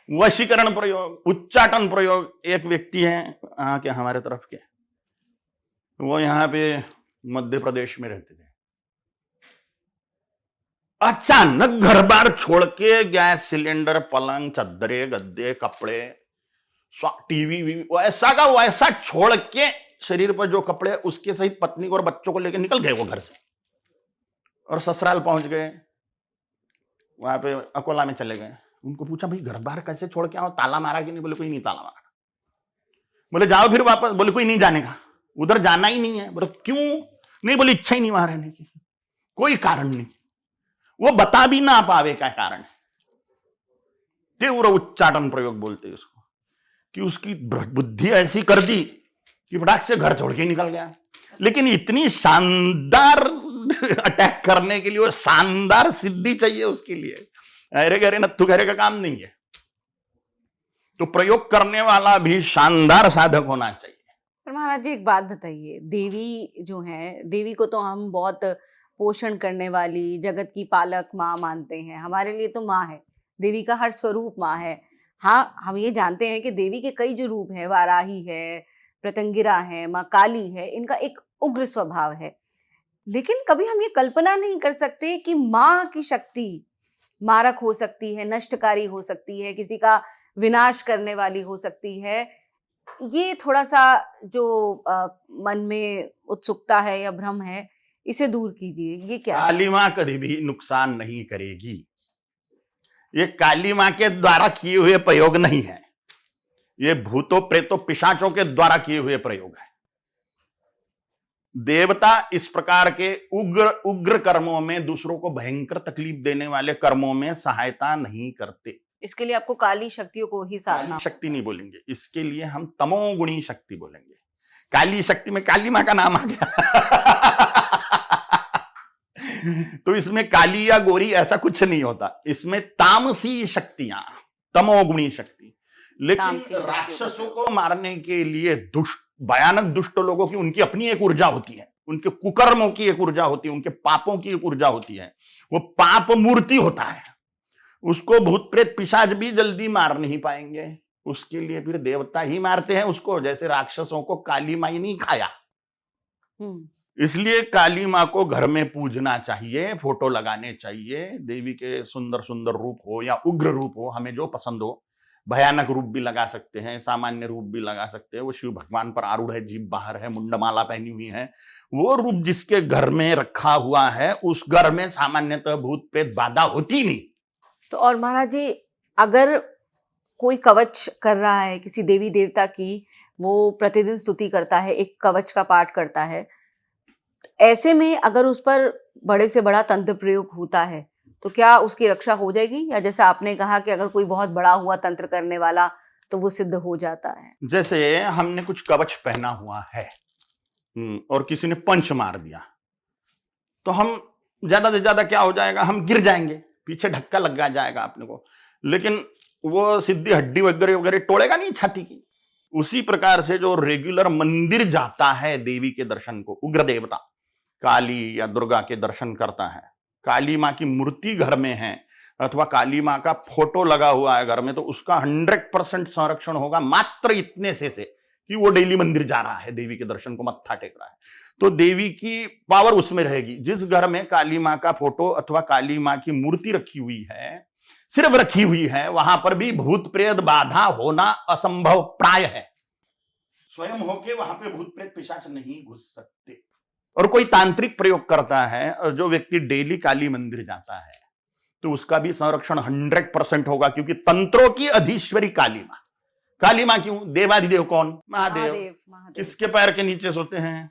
वशीकरण प्रयोग, उच्चाटन प्रयोग। एक व्यक्ति है यहाँ के, हमारे तरफ के, वो यहाँ पे मध्य प्रदेश में रहते थे। अचानक घर बार छोड़ के गैस सिलेंडर, पलंग, चद्दरे, गद्दे, कपड़े, टीवी वैसा का वैसा छोड़ के, शरीर पर जो कपड़े उसके सहित पत्नी को और बच्चों को लेकर निकल गए वो घर से, और ससुराल पहुंच गए। वहां पे अकोला में चले गए। उनको पूछा भाई घर बार कैसे छोड़ के आओ, ताला मारा कि नहीं? बोले कोई नहीं ताला मारा। बोले जाओ फिर वापस। बोले कोई नहीं जाने का, उधर जाना ही नहीं है। बोले क्यों नहीं? बोले इच्छा ही नहीं वहां रहने की, कोई कारण नहीं। वो बता भी ना पावे क्या कारण है। तीव्र उच्चाटन प्रयोग बोलते हैं उसको, कि उसकी बुद्धि ऐसी कर दी कि फटाक से घर छोड़ के निकल गया। लेकिन इतनी शानदार अटैक करने के लिए वो शानदार सिद्धि चाहिए उसके लिए, अरे गरे नत्थु घरे का काम नहीं है। तो प्रयोग करने वाला भी शानदार साधक होना चाहिए। पर महाराज जी एक बात बताइए, देवी जो है, देवी को तो हम बहुत पोषण करने वाली, जगत की पालक माँ मानते हैं। हमारे लिए तो माँ है, देवी का हर स्वरूप माँ है। हाँ, हम ये जानते हैं कि देवी के कई जो रूप है, वाराही है, प्रतंगिरा है, माँ काली है, इनका एक उग्र स्वभाव है। लेकिन कभी हम ये कल्पना नहीं कर सकते कि माँ की शक्ति मारक हो सकती है, नष्टकारी हो सकती है, किसी का विनाश करने वाली हो सकती है। ये थोड़ा सा जो मन में उत्सुकता है या भ्रम है, इसे दूर कीजिए। ये क्या है? काली माँ कभी भी नुकसान नहीं करेगी। ये काली माँ के द्वारा किए हुए प्रयोग नहीं है, ये भूतों प्रेतों पिशाचों के द्वारा किए हुए प्रयोग है। देवता इस प्रकार के उग्र उग्र कर्मों में, दूसरों को भयंकर तकलीफ देने वाले कर्मों में सहायता नहीं करते। इसके लिए आपको काली शक्तियों को ही साधना। शक्ति नहीं बोलेंगे, इसके लिए हम तमोगुणी शक्ति बोलेंगे। काली शक्ति में काली माँ का नाम आ गया तो इसमें काली या गोरी ऐसा कुछ नहीं होता, इसमें तामसी शक्तियां, तमोगुणी शक्ति। लेकिन राक्षसों को मारने के लिए दुष्ट, भयानक दुष्ट लोगों की उनकी अपनी एक ऊर्जा होती है, उनके कुकर्मों की एक ऊर्जा होती है, उनके पापों की एक ऊर्जा होती है। वो पाप मूर्ति होता है, उसको भूत प्रेत पिशाच भी जल्दी मार नहीं पाएंगे। उसके लिए फिर देवता ही मारते हैं उसको। जैसे राक्षसों को काली माई नहीं खाया, इसलिए काली माँ को घर में पूजना चाहिए, फोटो लगाने चाहिए। देवी के सुंदर सुंदर रूप हो या उग्र रूप हो, हमें जो पसंद हो। भयानक रूप भी लगा सकते हैं, सामान्य रूप भी लगा सकते हैं। वो शिव भगवान पर आरूढ़ है, जीभ बाहर है, मुंडमाला पहनी हुई है, वो रूप जिसके घर में रखा हुआ है, उस घर में सामान्यतः भूत प्रेत बाधा होती नहीं। तो और महाराज जी, अगर कोई कवच कर रहा है किसी देवी देवता की, वो प्रतिदिन स्तुति करता है, एक कवच का पाठ करता है, ऐसे में अगर उस पर बड़े से बड़ा तंत्र प्रयोग होता है तो क्या उसकी रक्षा हो जाएगी? या जैसे आपने कहा कि अगर कोई बहुत बड़ा हुआ तंत्र करने वाला तो वो सिद्ध हो जाता है? जैसे हमने कुछ कवच पहना हुआ है और किसी ने पंच मार दिया, तो हम ज्यादा से ज्यादा क्या हो जाएगा, हम गिर जाएंगे, पीछे धक्का लग जाएगा अपने को, लेकिन वो सीधी हड्डी वगैरह वगैरह तोड़ेगा नहीं छाती की। उसी प्रकार से जो रेगुलर मंदिर जाता है देवी के दर्शन को, उग्र देवता काली या दुर्गा के दर्शन करता है, काली माँ की मूर्ति घर में है अथवा काली माँ का फोटो लगा हुआ है घर में, तो उसका 100% संरक्षण होगा मात्र इतने से कि वो डेली मंदिर जा रहा है, देवी के दर्शन को मत्था टेक रहा है, तो देवी की पावर उसमें रहेगी। जिस घर में काली माँ का फोटो अथवा काली माँ की मूर्ति रखी हुई है, सिर्फ रखी हुई है, वहां पर भी भूत प्रेत बाधा होना असंभव प्राय है। स्वयं होके वहां पे भूत प्रेत पिशाच नहीं घुस सकते। और कोई तांत्रिक प्रयोग करता है, और जो व्यक्ति डेली काली मंदिर जाता है तो उसका भी संरक्षण 100% होगा, क्योंकि तंत्रों की अधीश्वरी काली मां। काली मां क्यों? देवाधिदेव कौन? महादेव। किसके पैर के नीचे सोते हैं?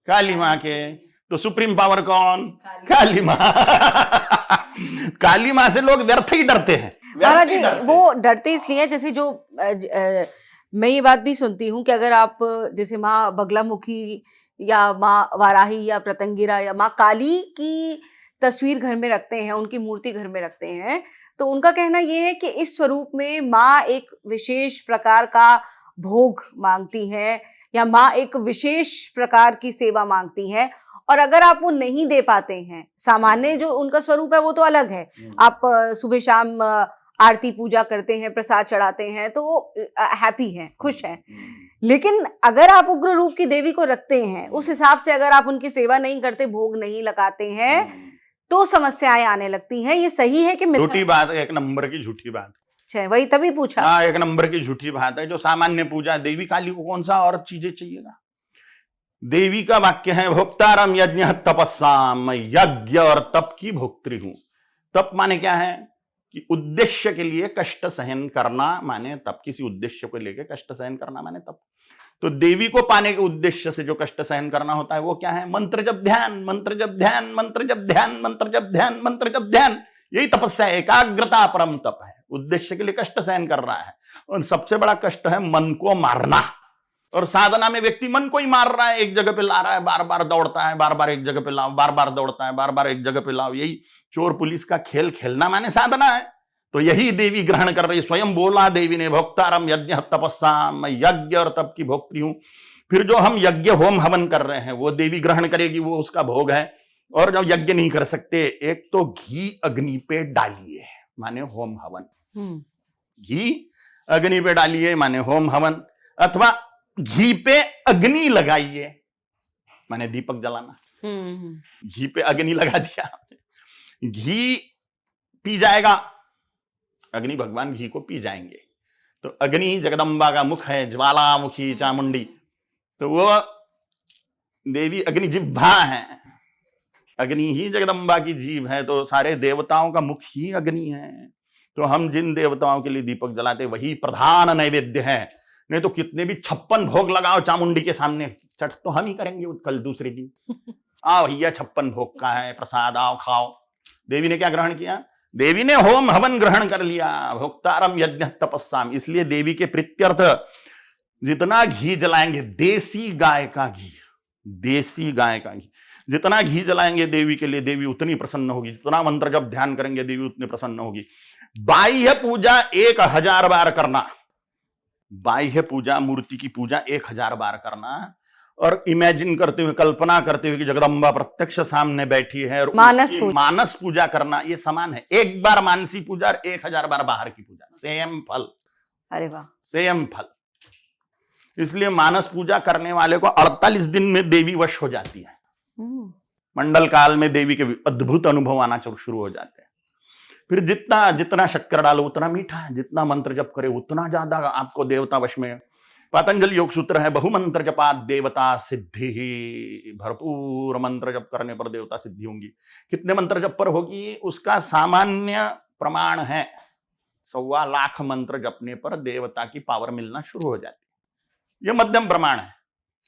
काली मां के। तो सुप्रीम पावर कौन? काली मां। काली मां से लोग व्यर्थ ही डरते हैं। महाराज जी, वो डरते इसलिए हैं, जैसे जो मैं ये बात भी सुनती हूँ कि अगर आप जैसे माँ बगलामुखी या माँ वाराही या प्रतंगिरा या माँ काली की तस्वीर घर में रखते हैं, उनकी मूर्ति घर में रखते हैं, तो उनका कहना यह है कि इस स्वरूप में माँ एक विशेष प्रकार का भोग मांगती हैं या माँ एक विशेष प्रकार की सेवा मांगती हैं, और अगर आप वो नहीं दे पाते हैं, सामान्य जो उनका स्वरूप है वो तो अलग है, आप सुबह शाम आरती पूजा करते हैं, प्रसाद चढ़ाते हैं, तो वो हैप्पी हैं, खुश हैं, लेकिन अगर आप उग्र रूप की देवी को रखते हैं, उस हिसाब से अगर आप उनकी सेवा नहीं करते, भोग नहीं लगाते हैं, तो समस्याएं आने लगती हैं। ये सही है कि झूठी बात है, एक नंबर की झूठी बात। अच्छा, वही तभी पूछा। हाँ, एक नंबर की झूठी बात है। जो सामान्य पूजा, देवी काली को कौन सा और चीजें चाहिएगा? देवी का वाक्य है, भोक्तारम यज्ञ तपस्साम, मैं यज्ञ और तप की भोक्त्री हूं। तप माने क्या है? कि उद्देश्य के लिए कष्ट सहन करना माने तप। किसी उद्देश्य को लेकर कष्ट सहन करना माने तप। तो देवी को पाने के उद्देश्य से जो कष्ट सहन करना होता है वो क्या है? मंत्र जप ध्यान, मंत्र जप ध्यान, मंत्र जप ध्यान, मंत्र जप ध्यान, मंत्र जप ध्यान। यही तपस्या है, एकाग्रता परम तप है। उद्देश्य के लिए कष्ट सहन कर रहा है, और सबसे बड़ा कष्ट है मन को मारना। और साधना में व्यक्ति मन को ही मार रहा है, एक जगह पे ला रहा है, बार बार दौड़ता है, बार बार एक जगह पे लाओ, बार बार दौड़ता है, बार बार एक जगह पे लाओ। यही चोर पुलिस का खेल खेलना माने साधना है। तो यही देवी ग्रहण कर रही। स्वयं बोला देवी ने, भोक्तारम यज्ञ तपस्सा, मैं यज्ञ और तप की भोक्त्री हूं। फिर जो हम यज्ञ होम हवन कर रहे हैं वो देवी ग्रहण करेगी, वो उसका भोग है। और जो यज्ञ नहीं कर सकते, एक तो घी अग्नि पे डालिए माने होम हवन, घी अग्नि पे डालिए माने होम हवन, अथवा घी पे अग्नि लगाइए माने दीपक जलाना। घी पे अग्नि लगा दिया, घी पी जाएगा, अग्नि भगवान घी को पी जाएंगे। तो अग्नि जगदम्बा का मुख है, ज्वालामुखी चामुंडी, तो वो देवी अग्नि जिह्वा है, अग्नि ही जगदम्बा की जीव है। तो सारे देवताओं का मुख ही अग्नि है। तो हम जिन देवताओं के लिए दीपक जलाते वही प्रधान नैवेद्य है। नहीं तो कितने भी 56 भोग लगाओ चामुंडी के सामने, चट तो हम ही करेंगे कल दूसरे दिन। आओ भैया 56 भोग का है प्रसाद, आओ खाओ। देवी ने क्या ग्रहण किया? देवी ने होम हवन ग्रहण कर लिया। भोक्तारम यज्ञ तपस्साम, इसलिए देवी के प्रीत्यर्थ जितना घी जलाएंगे, देसी गाय का घी, देसी गाय का घी जितना घी जलाएंगे देवी के लिए, देवी उतनी प्रसन्न होगी। जितना मंत्र जब ध्यान करेंगे देवी उतनी प्रसन्न होगी। बाह्य पूजा 1000 बार करना, बाह्य पूजा मूर्ति की पूजा 1000 बार करना, और इमेजिन करते हुए, कल्पना करते हुए कि जगदम्बा प्रत्यक्ष सामने बैठी है, और मानस पूजा करना, ये समान है। एक बार मानसी पूजा और 1000 बार बाहर की पूजा, सेम फल। अरे वाह, सेम फल। इसलिए मानस पूजा करने वाले को 48 दिन में देवी वश हो जाती है। मंडल काल में देवी के अद्भुत अनुभव आना शुरू हो जाते हैं। फिर जितना शक्कर डालो उतना मीठा है, जितना मंत्र जप करे उतना ज्यादा आपको देवता वश में। पतंजल योग सूत्र है, बहुमंत्र जपात देवता सिद्धि ही। भरपूर मंत्र जप करने पर देवता सिद्धि होंगी। कितने मंत्र जप पर होगी उसका सामान्य प्रमाण है, 1.25 लाख मंत्र जपने पर देवता की पावर मिलना शुरू हो जाती है। यह मध्यम प्रमाण है।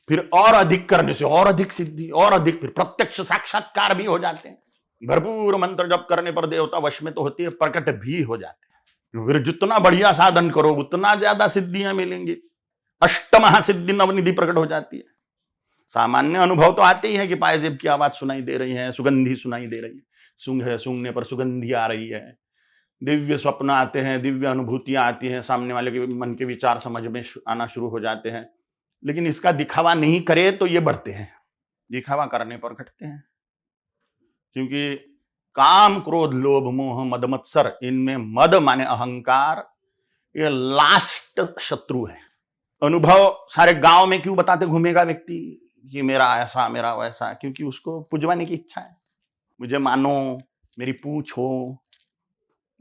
फिर और अधिक करने से और अधिक सिद्धि, और अधिक, फिर प्रत्यक्ष साक्षात्कार भी हो जाते हैं। भरपूर मंत्र जप करने पर देवता वश में तो होती है, प्रकट भी हो जाते हैं। फिर जितना बढ़िया साधन करो उतना ज्यादा सिद्धियां मिलेंगी। अष्टमहासिद्धि नवनिधि प्रकट हो जाती है। सामान्य अनुभव तो आते ही है कि पायजेब की आवाज सुनाई दे रही है, सुगंधी सुनाई दे रही है, सूंघने पर सुगंधी आ रही है, दिव्य स्वप्न आते हैं, दिव्य अनुभूतियां आती हैं, सामने वाले के मन के विचार समझ में आना शुरू हो जाते हैं। लेकिन इसका दिखावा नहीं करे तो ये बढ़ते हैं, दिखावा करने पर घटते हैं। क्योंकि काम क्रोध लोभ मोह मद मत्सर, इनमें मद माने अहंकार, ये लास्ट शत्रु है। अनुभव सारे गांव में क्यों बताते घूमेगा व्यक्ति कि मेरा ऐसा मेरा वैसा? क्योंकि उसको पुजवाने की इच्छा है। मुझे मानो, मेरी पूछ हो,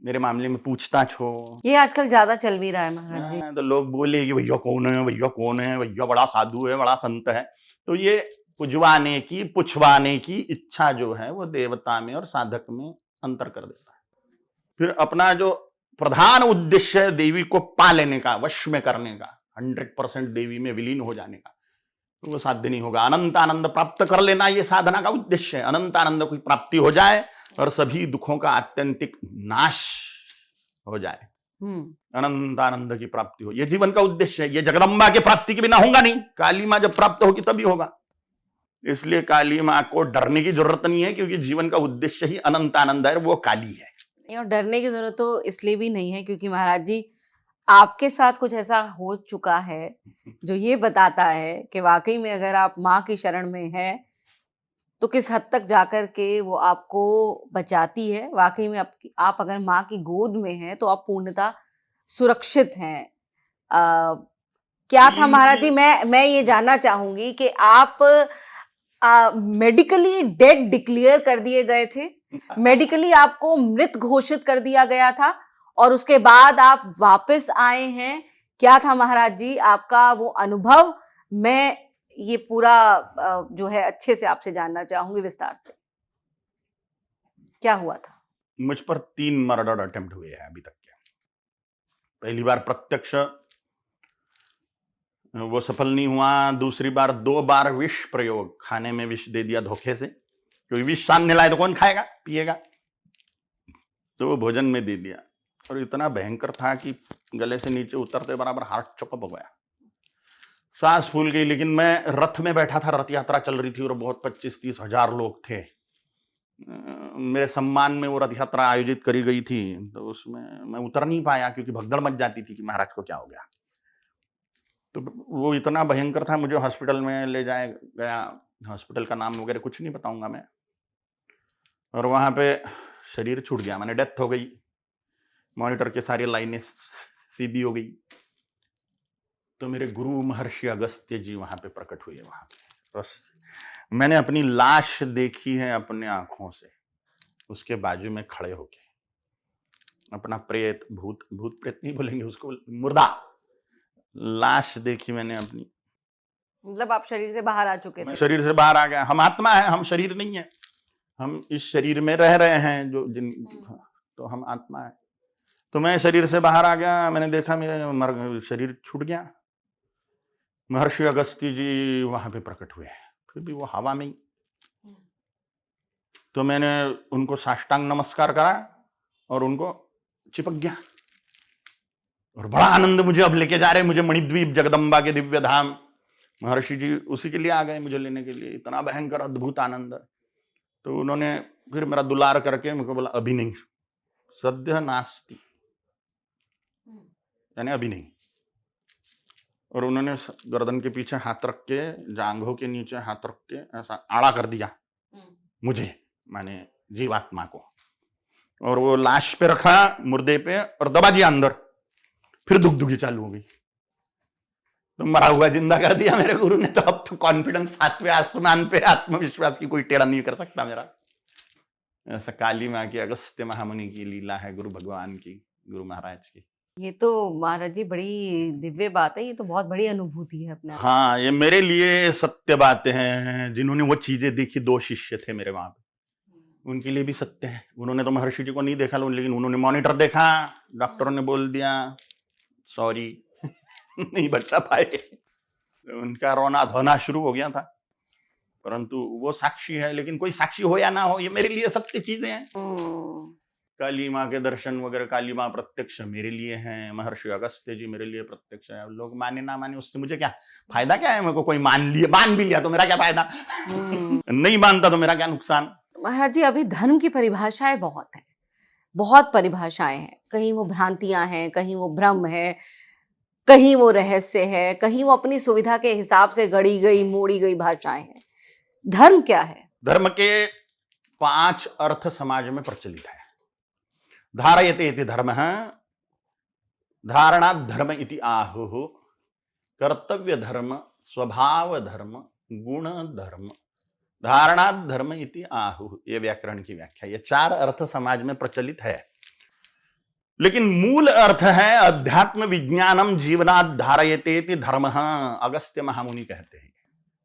मेरे मामले में पूछताछ हो। ये आजकल ज्यादा चल भी रहा है महाराज जी। तो लोग बोले कि भैया कौन है, भैया कौन है, भैया बड़ा साधु है, बड़ा संत है। तो ये पुजवाने की, पुछवाने की इच्छा जो है वो देवता में और साधक में अंतर कर देता है। फिर अपना जो प्रधान उद्देश्य है देवी को पा लेने का, वश में करने का, 100% देवी में विलीन हो जाने का, तो वो साध्य नहीं होगा। अनंत आनंद प्राप्त कर लेना ये साधना का उद्देश्य है। अनंत आनंद की प्राप्ति हो जाए और सभी दुखों का आत्यंतिक नाश हो जाए, अनंत आनंद की प्राप्ति हो, ये जीवन का उद्देश्य है। ये जगदम्बा के प्राप्ति के बिना होगा नहीं। काली मां जब प्राप्त होगी तभी होगा। इसलिए काली मां को डरने की जरूरत नहीं है, क्योंकि जीवन का उद्देश्य ही अनंत आनंद है, वो काली है। और डरने की जरूरत तो इसलिए भी नहीं है क्योंकि महाराज जी आपके साथ कुछ ऐसा हो चुका है जो ये बताता है कि वाकई में अगर आप माँ की शरण में हैं तो किस हद तक जाकर के वो आपको बचाती है। वाकई में आप अगर माँ की गोद में हैं तो आप पूर्णतः सुरक्षित हैं। क्या था महाराज जी, मैं ये जानना चाहूंगी कि आप मेडिकली डेड डिक्लेयर कर दिए गए थे, मेडिकली आपको मृत घोषित कर दिया गया था और उसके बाद आप वापस आए हैं। क्या था महाराज जी आपका वो अनुभव? मैं ये पूरा जो है अच्छे से आपसे जानना चाहूंगी विस्तार से, क्या हुआ था? मुझ पर 3 मर्डर अटेम्प्ट हुए हैं अभी तक के। पहली बार प्रत्यक्ष वो सफल नहीं हुआ, दूसरी बार 2 बार विष प्रयोग, खाने में विष दे दिया धोखे से, क्योंकि विष सामने लाए तो कौन खाएगा पिएगा, तो वो भोजन में दे दिया और इतना भयंकर था कि गले से नीचे उतरते बराबर हार्ट चौकअप हो गया, सांस फूल गई। लेकिन मैं रथ में बैठा था, रथ यात्रा चल रही थी और बहुत 25-30 हजार लोग थे। मेरे सम्मान में वो रथ यात्रा आयोजित करी गई थी, तो उसमें मैं उतर नहीं पाया क्योंकि भगदड़ मच जाती थी कि महाराज को क्या हो गया। तो वो इतना भयंकर था, मुझे हॉस्पिटल में ले जाया गया। हॉस्पिटल का नाम वगैरह कुछ नहीं बताऊंगा मैं। और वहां पे शरीर छूट गया, मैंने डेथ हो गई। मॉनिटर के सारी लाइनें सीधी हो गई। तो मेरे गुरु महर्षि अगस्त्य जी वहां पे प्रकट हुए। वहां पे बस मैंने अपनी लाश देखी है अपने आंखों से, उसके बाजू में खड़े होके अपना प्रेत, भूत प्रेत नहीं बोलेंगे उसको, मुर्दा लाश देखी मैंने अपनी। मतलब आप शरीर से बाहर आ चुके थे? शरीर से बाहर आ गया। हम आत्मा है, हम शरीर नहीं है। हम इस शरीर में रह रहे हैं तो हम आत्मा है। तो मैं शरीर से बाहर आ गया, मैंने देखा मेरा शरीर छूट गया। महर्षि अगस्त्य जी वहां पे प्रकट हुए, फिर भी वो हवा में ही। तो मैंने उनको साष्टांग नमस्कार करा और उनको चिपक गया। और बड़ा आनंद मुझे अब लेके जा रहे, मुझे मणिद्वीप जगदम्बा के दिव्य धाम। महर्षि जी उसी के लिए आ गए मुझे लेने के लिए, इतना भयंकर अद्भुत आनंद। तो उन्होंने फिर मेरा दुलार करके मुझको बोला अभी नहीं, सद्य नास्ति, यानी अभी नहीं। और उन्होंने गर्दन के पीछे हाथ रख के, जांघों के नीचे हाथ रख के ऐसा आड़ा कर दिया मुझे, माने जीवात्मा को। और वो लाश पे रखा, मुर्दे पे, और दबा दिया अंदर। फिर दुगदुगी चालू हो गई। तो मरा हुआ जिंदा कर दिया मेरे गुरु ने। तो अब तो कॉन्फिडेंस 7वें आसमान पे, आत्मविश्वास की कोई टेढ़ा नहीं कर सकता मेरा। ऐसा काली माँ की, अगस्त्य महामुनि की लीला है, गुरु भगवान की, गुरु महाराज की। ये तो महाराज जी बड़ी दिव्य बात है, ये तो बहुत बड़ी अनुभूति है अपने। हाँ, ये मेरे लिए सत्य बातें हैं। जिन्होंने वो चीजें देखी, 2 शिष्य थे मेरे वहां पे, उनके लिए भी सत्य है। उन्होंने तो महर्षि जी को नहीं देखा, लेकिन उन्होंने मॉनिटर देखा। डॉक्टरों ने बोल दिया सॉरी नहीं बचा पाए। उनका रोना धोना शुरू हो गया था। परंतु वो साक्षी है, लेकिन कोई साक्षी हो या ना हो, ये मेरे लिए सत्य चीजें हैं। काली माँ के दर्शन वगैरह, काली माँ प्रत्यक्ष मेरे लिए हैं, महर्षि अगस्त्य जी मेरे लिए प्रत्यक्ष है। लोग माने ना माने उससे मुझे क्या फायदा, क्या है? मेरे को कोई मान भी लिया तो मेरा क्या फायदा, नहीं मानता तो मेरा क्या नुकसान। महाराज जी अभी धर्म की परिभाषाएं बहुत है, बहुत परिभाषाएं हैं। कहीं वो भ्रांतियां हैं, कहीं वो भ्रम है, कहीं वो रहस्य है, कहीं वो अपनी सुविधा के हिसाब से गढ़ी गई मोड़ी गई भाषाएं हैं। धर्म क्या है? धर्म के 5 अर्थ समाज में प्रचलित है। धारयते इति धर्मः, धारणात् धर्म इति आहुः, कर्तव्य धर्म, स्वभाव धर्म, गुण धर्म, धारणात् धर्म इति आहुः। ये व्याकरण की व्याख्या। ये 4 अर्थ समाज में प्रचलित है, लेकिन मूल अर्थ है अध्यात्म विज्ञानम जीवनात् धारयते इति धर्मः। अगस्त्य महामुनि कहते हैं,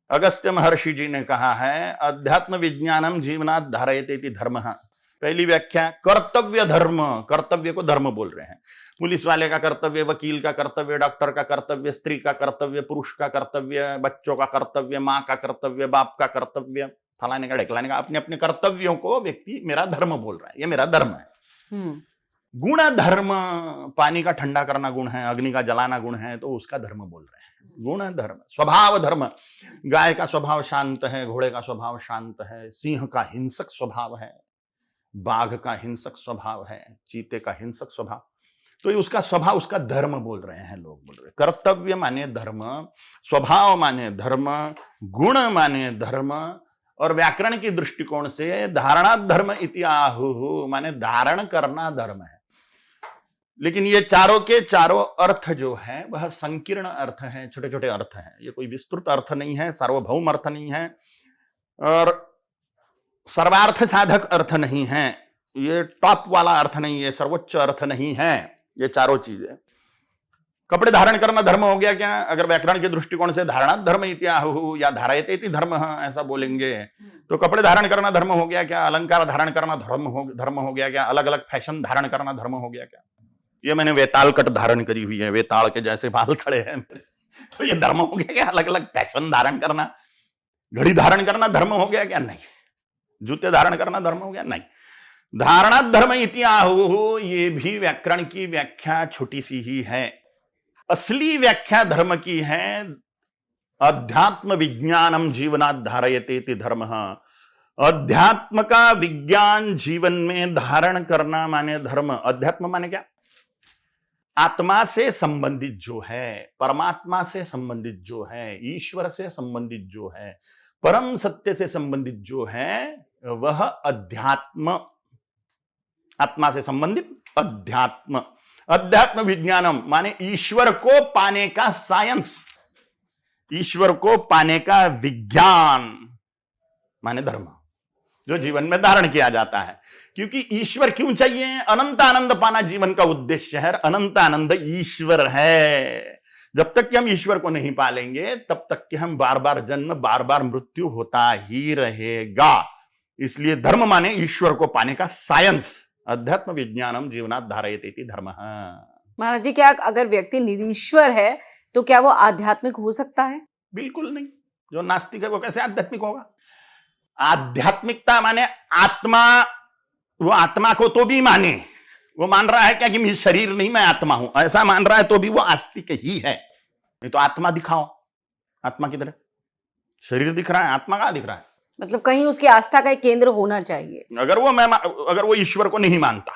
अगस्त्य महर्षि जी ने कहा है अध्यात्म विज्ञानम जीवनात् धारयते इति धर्मः। पहली व्याख्या, कर्तव्य धर्म, कर्तव्य को धर्म बोल रहे हैं। पुलिस वाले का कर्तव्य, वकील का कर्तव्य, डॉक्टर का कर्तव्य, स्त्री का कर्तव्य, पुरुष का कर्तव्य, बच्चों का कर्तव्य, माँ का कर्तव्य, बाप का कर्तव्य, फलाने का ढेकलाने का, अपने अपने कर्तव्यों को व्यक्ति मेरा धर्म बोल रहा है, ये मेरा धर्म है। गुण धर्म, पानी का ठंडा करना गुण है, अग्नि का जलाना गुण है, तो उसका धर्म बोल रहे हैं। गुण धर्म, स्वभाव धर्म, गाय का स्वभाव शांत है, घोड़े का स्वभाव शांत है, सिंह का हिंसक स्वभाव है, बाघ का हिंसक स्वभाव है, चीते का हिंसक स्वभाव, तो ये उसका स्वभाव, उसका धर्म बोल रहे हैं लोग, बोल रहे हैं। कर्तव्य माने धर्म, स्वभाव माने धर्म, गुण माने धर्म, और व्याकरण के दृष्टिकोण से धारणा धर्म इति आहुः माने धारण करना धर्म है। लेकिन ये चारों के चारों अर्थ जो है वह संकीर्ण अर्थ है, छोटे छोटे अर्थ हैं, ये कोई विस्तृत अर्थ नहीं है, सार्वभौम अर्थ नहीं है, और सर्वार्थ साधक अर्थ नहीं है, ये टॉप वाला अर्थ नहीं है, सर्वोच्च अर्थ नहीं है, ये चारों चीजें। कपड़े धारण करना धर्म हो गया क्या? अगर व्याकरण के दृष्टिकोण से धारणा धर्म इत्याहु या धारयते इति धर्म ऐसा बोलेंगे तो कपड़े धारण करना धर्म हो गया क्या? अलंकार धारण करना धर्म हो गया क्या? अलग अलग फैशन धारण करना धर्म हो गया क्या? ये मैंने वेताल कट धारण करी हुई है, वेताल के जैसे बाल खड़े हैं मेरे, तो ये धर्म हो गया क्या? अलग अलग फैशन धारण करना, घड़ी धारण करना धर्म हो गया क्या? नहीं। जूते धारण करना धर्म हो गया? नहीं। धारणा धर्म इत्याहु, ये भी व्याकरण की व्याख्या छोटी सी ही है। असली व्याख्या धर्म की है, अध्यात्म विज्ञानम जीवनात् धारयते इति धर्म। अध्यात्म का विज्ञान जीवन में धारण करना माने धर्म। अध्यात्म माने क्या? आत्मा से संबंधित जो है, परमात्मा से संबंधित जो है, ईश्वर से संबंधित जो है, परम सत्य से संबंधित जो है, वह अध्यात्म। आत्मा से संबंधित अध्यात्म। अध्यात्म विज्ञानम माने ईश्वर को पाने का साइंस, ईश्वर को पाने का विज्ञान माने धर्म, जो जीवन में धारण किया जाता है। क्योंकि ईश्वर क्यों चाहिए? अनंत आनंद पाना जीवन का उद्देश्य है। अनंत आनंद ईश्वर है। जब तक कि हम ईश्वर को नहीं पालेंगे तब तक कि हम बार बार जन्म, बार बार मृत्यु होता ही रहेगा। इसलिए धर्म माने ईश्वर को पाने का साइंस। अध्यात्म विज्ञानम जीवनात् धारयते इति धर्मः। महाराज जी, क्या अगर व्यक्ति निरीश्वर है तो क्या वो आध्यात्मिक हो सकता है? बिल्कुल नहीं। जो नास्तिक है वो कैसे आध्यात्मिक होगा? आध्यात्मिकता माने आत्मा, वो आत्मा को तो भी माने, वो मान रहा है क्या कि मैं शरीर नहीं, मैं आत्मा हूं, ऐसा मान रहा है तो भी वो आस्तिक ही है। नहीं तो आत्मा दिखाओ, आत्मा की तरह शरीर दिख रहा है, आत्मा कहां दिख रहा है? मतलब कहीं उसकी आस्था का एक केंद्र होना चाहिए। अगर वो ईश्वर को नहीं मानता,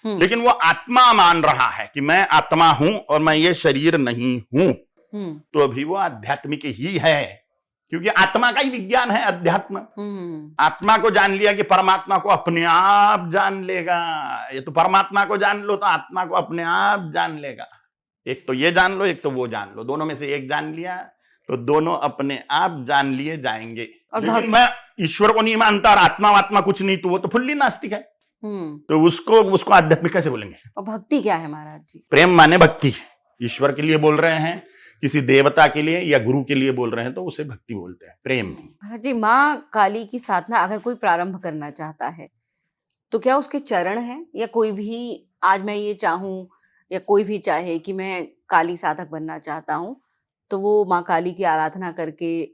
लेकिन वो आत्मा मान रहा है कि मैं आत्मा हूं और मैं ये शरीर नहीं हूं, तो अभी वो आध्यात्मिक ही है। क्योंकि आत्मा का ही विज्ञान है अध्यात्म। आत्मा को जान लिया कि परमात्मा को अपने आप जान लेगा। ये तो परमात्मा को जान लो तो आत्मा को अपने आप जान लेगा। एक तो ये जान लो, एक तो वो जान लो, दोनों में से एक जान लिया तो दोनों अपने आप जान लिए जाएंगे। लेकिन मैं ईश्वर को नहीं मानता और आत्मा कुछ नहीं, तो वो तो फुल्ली नास्तिक है। तो उसको आध्यात्मिक कैसे बोलेंगे? और भक्ति क्या है महाराज जी? प्रेम माने भक्ति। ईश्वर के लिए बोल रहे हैं, किसी देवता के लिए या गुरु के लिए बोल रहे हैं तो उसे भक्ति बोलते हैं, प्रेम नहीं। महाराज जी, माँ काली की साधना अगर कोई प्रारंभ करना चाहता है तो क्या उसके चरण हैं, या कोई भी आज मैं ये चाहूं या कोई भी चाहे कि मैं काली साधक बनना चाहता हूं तो वो माँ काली की आराधना करके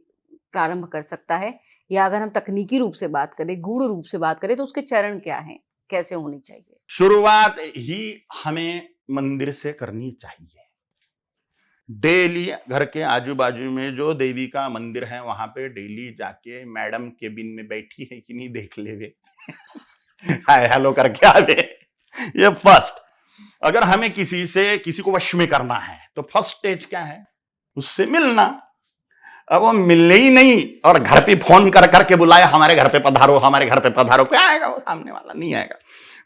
प्रारंभ कर सकता है? या अगर हम तकनीकी रूप से बात करें, गूढ़ रूप से बात करें, तो उसके चरण क्या हैं, कैसे होने चाहिए? शुरुआत ही हमें मंदिर से करनी चाहिए। डेली घर के आजू बाजू में जो देवी का मंदिर है वहां पे डेली जाके मैडम केबिन में बैठी है कि नहीं देख ले, हाय हेलो करके आवे। ये फर्स्ट। अगर हमें किसी को वश में करना है तो फर्स्ट स्टेज क्या है? उससे मिलना। अब वो मिलने ही नहीं और घर पे फोन कर करके बुलाया, हमारे घर पे पधारो, हमारे घर पे पधारो, क्या आएगा? वो सामने वाला नहीं आएगा।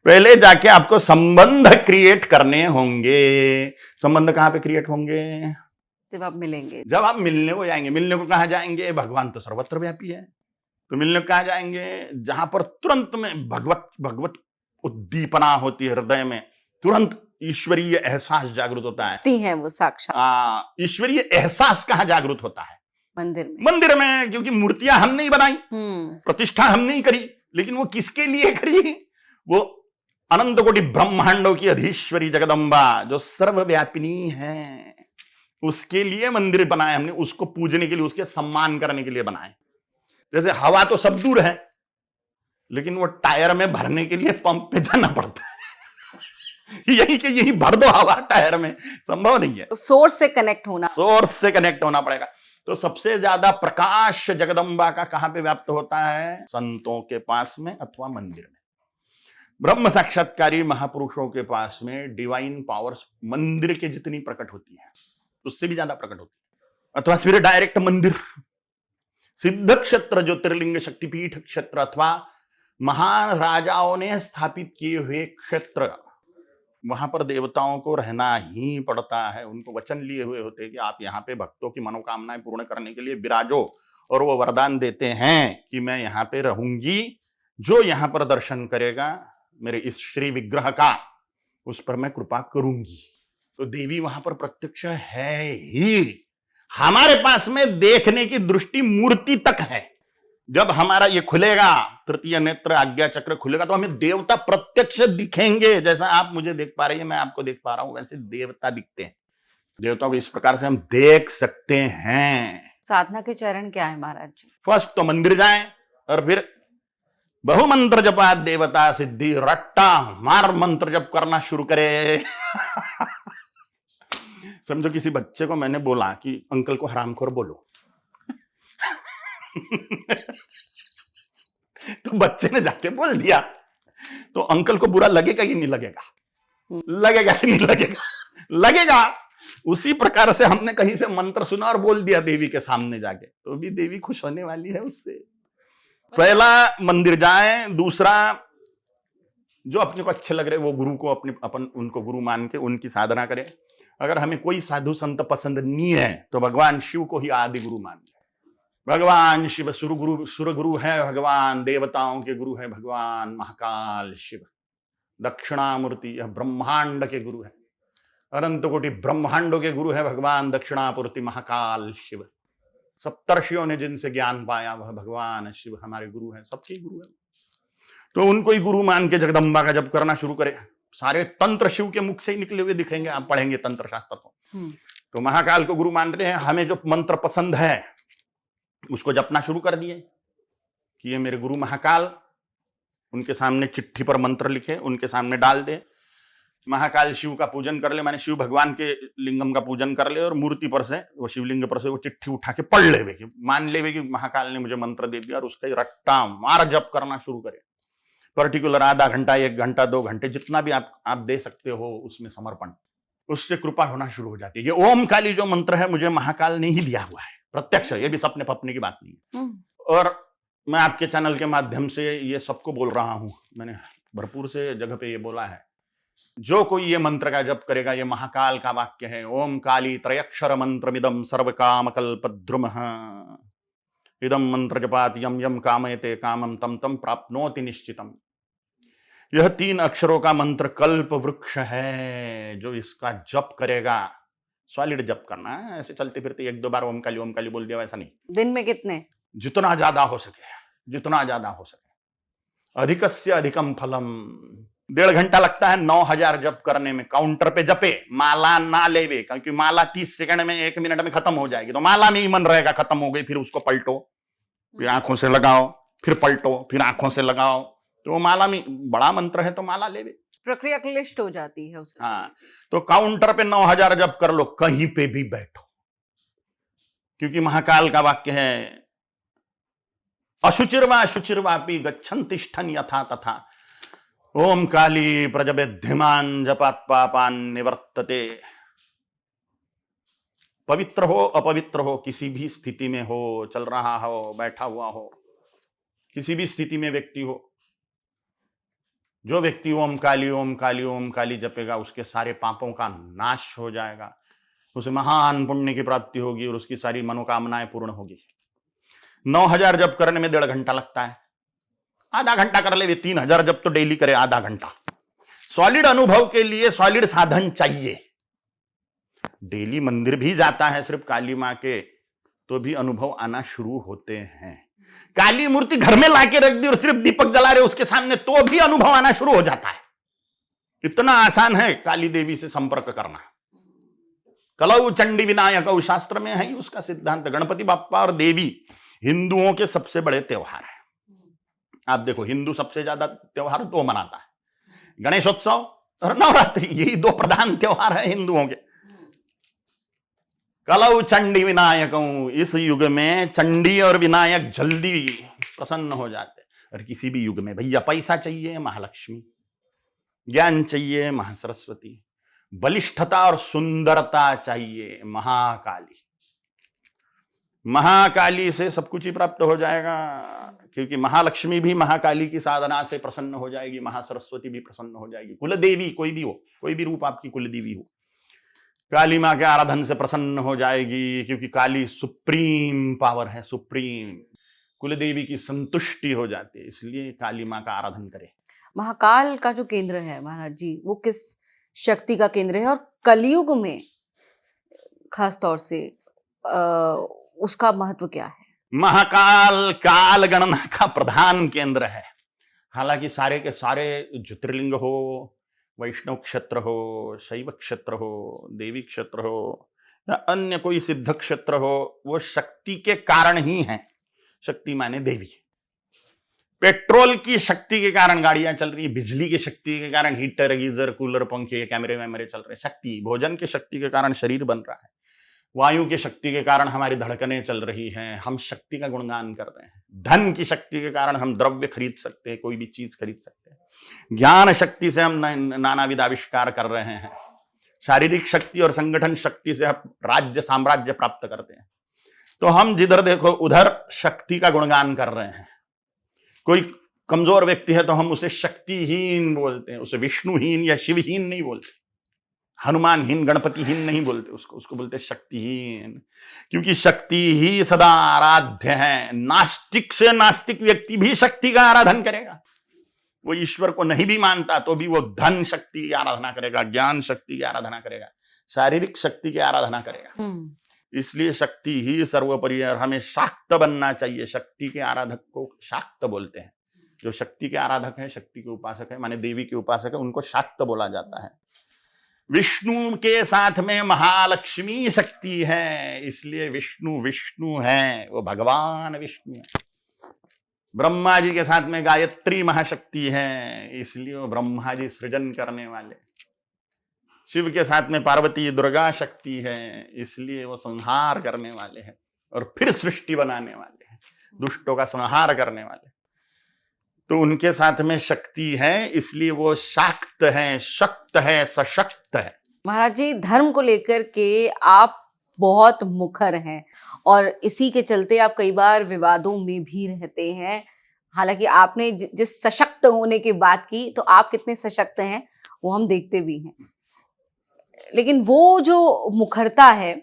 पहले जाके आपको संबंध क्रिएट करने होंगे। संबंध कहां पे क्रिएट होंगे? जब आप मिलेंगे, जब आप मिलने को जाएंगे। मिलने को कहां जाएंगे? भगवान तो सर्वत्र व्यापी है, तो मिलने को कहां जाएंगे? जहां पर तुरंत में भगवत उद्दीपना होती है, हृदय में तुरंत ईश्वरीय एहसास जागृत होता है। वो साक्षात ईश्वरीय एहसास कहां जागृत होता है? मंदिर में। क्योंकि मूर्तियां हम नहीं बनाई, प्रतिष्ठा हम नहीं करी, लेकिन वो किसके लिए करी? वो अनंत कोटि ब्रह्मांडों की अधीश्वरी जगदम्बा जो सर्वव्यापिनी है, उसके लिए मंदिर बनाए हमने, उसको पूजने के लिए, उसके सम्मान करने के लिए बनाए। जैसे हवा तो सब दूर है, लेकिन वो टायर में भरने के लिए पंप पे जाना पड़ता है। यही कि यही भर दो हवा टायर में, संभव नहीं है। सोर्स से कनेक्ट होना, सोर्स से कनेक्ट होना पड़ेगा। तो सबसे ज्यादा प्रकाश जगदम्बा का कहां पे व्याप्त होता है? संतों के पास में अथवा मंदिर में। ब्रह्म साक्षात्कारी महापुरुषों के पास में डिवाइन पावर्स मंदिर के जितनी प्रकट होती है, उससे भी ज्यादा प्रकट होती है। अथवा फिर डायरेक्ट मंदिर, सिद्ध क्षेत्र, ज्योतिर्लिंग शक्तिपीठ क्षेत्र, अथवा महान राजाओं ने स्थापित किए हुए क्षेत्र, वहां पर देवताओं को रहना ही पड़ता है। उनको वचन लिए हुए होते हैं कि आप यहाँ पे भक्तों की मनोकामनाएं पूर्ण करने के लिए विराजो, और वो वरदान देते हैं कि मैं यहाँ पे रहूंगी, जो यहाँ पर दर्शन करेगा मेरे इस श्री विग्रह का, उस पर मैं कृपा करूंगी। तो देवी वहां पर प्रत्यक्ष है ही। हमारे पास में देखने की दृष्टि मूर्ति तक है। जब हमारा ये खुलेगा, तृतीय नेत्र आज्ञा चक्र खुलेगा, तो हमें देवता प्रत्यक्ष दिखेंगे। जैसा आप मुझे देख पा रही है, मैं आपको देख पा रहा हूं, वैसे देवता दिखते हैं। देवताओं को इस प्रकार से हम देख सकते हैं। साधना के चरण क्या है महाराज जी? फर्स्ट तो मंदिर जाएं, और फिर बहुमंत्र जपात देवता सिद्धि, रट्टा मार मंत्र जप करना शुरू करे। समझो किसी बच्चे को मैंने बोला कि अंकल को हरामखोर बोलो, तो बच्चे ने जाके बोल दिया, तो अंकल को बुरा लगेगा कि नहीं लगेगा? लगेगा कि नहीं लगेगा? लगेगा। उसी प्रकार से हमने कहीं से मंत्र सुना और बोल दिया देवी के सामने जाके, तो भी देवी खुश होने वाली है उससे। पहला मंदिर जाए, दूसरा जो अपने को अच्छे लग रहे वो गुरु को अपन उनको गुरु मान के उनकी साधना करें। अगर हमें कोई साधु संत पसंद नहीं है तो भगवान शिव को ही आदि गुरु मान ले। भगवान शिव सुर गुरु है, भगवान देवताओं के गुरु है भगवान महाकाल शिव। दक्षिणामूर्ति यह ब्रह्मांड के गुरु है, अनंत कोटि ब्रह्मांडों के गुरु है भगवान दक्षिणापूर्ति महाकाल शिव। सप्तर्षियों ने जिनसे ज्ञान पाया वह भगवान शिव हमारे गुरु हैं, सबके गुरु हैं। तो उनको ही गुरु मान के जगदम्बा का जप करना शुरू करें। सारे तंत्र शिव के मुख से ही निकले हुए दिखेंगे, आप पढ़ेंगे तंत्र शास्त्र को। तो महाकाल को गुरु मान रहे हैं, हमें जो मंत्र पसंद है उसको जपना शुरू कर दिए कि ये मेरे गुरु महाकाल। उनके सामने चिट्ठी पर मंत्र लिखे, उनके सामने डाल दे। महाकाल शिव का पूजन कर ले, माने शिव भगवान के लिंगम का पूजन कर ले, और मूर्ति पर से वो शिवलिंग पर से वो चिट्ठी उठा के पढ़ लेवे कि मान लेवे कि महाकाल ने मुझे मंत्र दे दिया, और उसका रट्टा मार जप करना शुरू करे। पर्टिकुलर आधा घंटा, 1 घंटा, 2 घंटे, जितना भी आप दे सकते हो उसमें समर्पण, उससे कृपा होना शुरू हो जाती है। ये ओम काली जो मंत्र है मुझे महाकाल ने ही दिया हुआ है प्रत्यक्ष, ये भी सपने पपने की बात नहीं है। और मैं आपके चैनल के माध्यम से ये सबको बोल रहा हूं, मैंने भरपूर से जगह पे ये बोला है, जो कोई ये मंत्र का जप करेगा, ये महाकाल का वाक्य है, ओम काली त्रयक्षर मंत्रमिदं सर्व काम कल्पद्रुमः, इदं मंत्र जपात यम यम कामयते कामम तम तम प्राप्नोति निश्चितम। यह 3 अक्षरों का मंत्र कल्प वृक्ष है। जो इसका जप करेगा, सॉलिड जप करना है, ऐसे चलते फिरते 1-2 बार ओम काली बोल दिया, वैसा नहीं। दिन में कितने? जितना ज्यादा हो सके, जितना ज्यादा हो सके। अधिकस्य अधिकम फलम। 1.5 घंटा लगता है 9000 जप करने में। काउंटर पे जपे, माला ना लेवे, क्योंकि माला 30 सेकंड में 1 मिनट में खत्म हो जाएगी। तो माला में ही मन रहेगा, खत्म हो गई, फिर उसको पलटो, फिर आंखों से लगाओ, फिर पलटो, फिर आंखों से लगाओ। तो वो माला में बड़ा मंत्र है तो माला लेवे, प्रक्रिया क्लिष्ट हो जाती है उससे। हाँ, तो काउंटर पे 9000 जप कर लो, कहीं पे भी बैठो, क्योंकि महाकाल का वाक्य है अशुचिर्वा शुचिर्वापि गच्छन् तिष्ठन् यथा तथा। ओम काली प्रजबेद्धिमान जपात पापान निवर्तते। पवित्र हो अपवित्र हो, किसी भी स्थिति में हो, चल रहा हो, बैठा हुआ हो, किसी भी स्थिति में व्यक्ति हो, जो व्यक्ति ओम काली जपेगा उसके सारे पापों का नाश हो जाएगा, उसे महान पुण्य की प्राप्ति होगी और उसकी सारी मनोकामनाएं पूर्ण होगी। 9000 जप करने में 1.5 घंटा लगता है, आधा घंटा कर ले। 3000 जप तो डेली करे, आधा घंटा। सॉलिड अनुभव के लिए सॉलिड साधन चाहिए। डेली मंदिर भी जाता है सिर्फ काली मां के, तो भी अनुभव आना शुरू होते हैं। काली मूर्ति घर में लाके रख दी और सिर्फ दीपक जला रहे उसके सामने, तो भी अनुभव आना शुरू हो जाता है। इतना आसान है काली देवी से संपर्क करना। कलौ चंडी विनायक शास्त्र में है उसका सिद्धांत। गणपति बाप्पा और देवी हिंदुओं के सबसे बड़े त्योहार है। आप देखो, हिंदू सबसे ज्यादा त्योहार दो मनाता है, गणेशोत्सव और नवरात्रि। यही दो प्रधान त्योहार है हिंदुओं के। कलौ चंडी विनायक, इस युग में चंडी और विनायक जल्दी प्रसन्न हो जाते हैं। और किसी भी युग में भैया पैसा चाहिए महालक्ष्मी, ज्ञान चाहिए महासरस्वती, बलिष्ठता और सुंदरता चाहिए महाकाली। महाकाली से सब कुछ ही प्राप्त हो जाएगा, क्योंकि महालक्ष्मी भी महाकाली की साधना से प्रसन्न हो जाएगी, महासरस्वती भी प्रसन्न हो जाएगी। कुलदेवी कोई भी हो, कोई भी रूप आपकी कुलदेवी हो, काली मां के आराधन से प्रसन्न हो जाएगी, क्योंकि काली सुप्रीम पावर है, सुप्रीम। कुलदेवी की संतुष्टि हो जाती है, इसलिए काली मां का आराधन करें। महाकाल का जो केंद्र है महाराज जी, वो किस शक्ति का केंद्र है, और कलयुग में खास तौर से उसका महत्व क्या है? महाकाल काल गणना का प्रधान केंद्र है। हालांकि सारे के सारे ज्योतिर्लिंग हो, वैष्णव क्षेत्र हो, शैव क्षेत्र हो, देवी क्षेत्र हो, या अन्य कोई सिद्ध क्षेत्र हो, वो शक्ति के कारण ही है। शक्ति माने देवी। पेट्रोल की शक्ति के कारण गाड़ियां चल रही है, बिजली की शक्ति के कारण हीटर, गीजर, कूलर, पंखे, कैमरे वैमरे चल रहे हैं, शक्ति। भोजन की शक्ति के कारण शरीर बन रहा है, वायु की शक्ति के कारण हमारी धड़कनें चल रही हैं, हम शक्ति का गुणगान कर रहे हैं। धन की शक्ति के कारण हम द्रव्य खरीद सकते हैं, कोई भी चीज खरीद सकते हैं। ज्ञान शक्ति से हम नानाविध आविष्कार कर रहे हैं। शारीरिक शक्ति और संगठन शक्ति से हम राज्य साम्राज्य प्राप्त करते हैं। तो हम जिधर देखो उधर शक्ति का गुणगान कर रहे हैं। कोई कमजोर व्यक्ति है तो हम उसे शक्तिहीन बोलते हैं, उसे विष्णुहीन या शिवहीन नहीं बोलते, हनुमानहीन, गणपतिहीन नहीं बोलते उसको बोलते शक्तिहीन, क्योंकि शक्ति ही सदा आराध्य है। नास्तिक से नास्तिक व्यक्ति भी शक्ति का आराधन करेगा। वो ईश्वर को नहीं भी मानता तो भी वो धन शक्ति की आराधना करेगा, ज्ञान शक्ति की आराधना करेगा, शारीरिक शक्ति की आराधना करेगा। इसलिए शक्ति ही सर्वोपरि है और हमें शाक्त बनना चाहिए। शक्ति के आराधक को शाक्त बोलते हैं। जो शक्ति के आराधक है, शक्ति के उपासक है, माने देवी के उपासक है, उनको शाक्त बोला जाता है। विष्णु के साथ में महालक्ष्मी शक्ति है, इसलिए विष्णु विष्णु है, वो भगवान विष्णु है। ब्रह्मा जी के साथ में गायत्री महाशक्ति है, इसलिए वो ब्रह्मा जी सृजन करने वाले। शिव के साथ में पार्वती दुर्गा शक्ति है, इसलिए वो संहार करने वाले हैं और फिर सृष्टि बनाने वाले हैं, दुष्टों का संहार करने वाले। तो उनके साथ में शक्ति है, इसलिए वो शाक्त है, शक्त है, सशक्त है। महाराज जी, धर्म को लेकर के आप बहुत मुखर हैं और इसी के चलते आप कई बार विवादों में भी रहते हैं। हालांकि आपने जिस सशक्त होने की बात की, तो आप कितने सशक्त हैं वो हम देखते भी हैं, लेकिन वो जो मुखरता है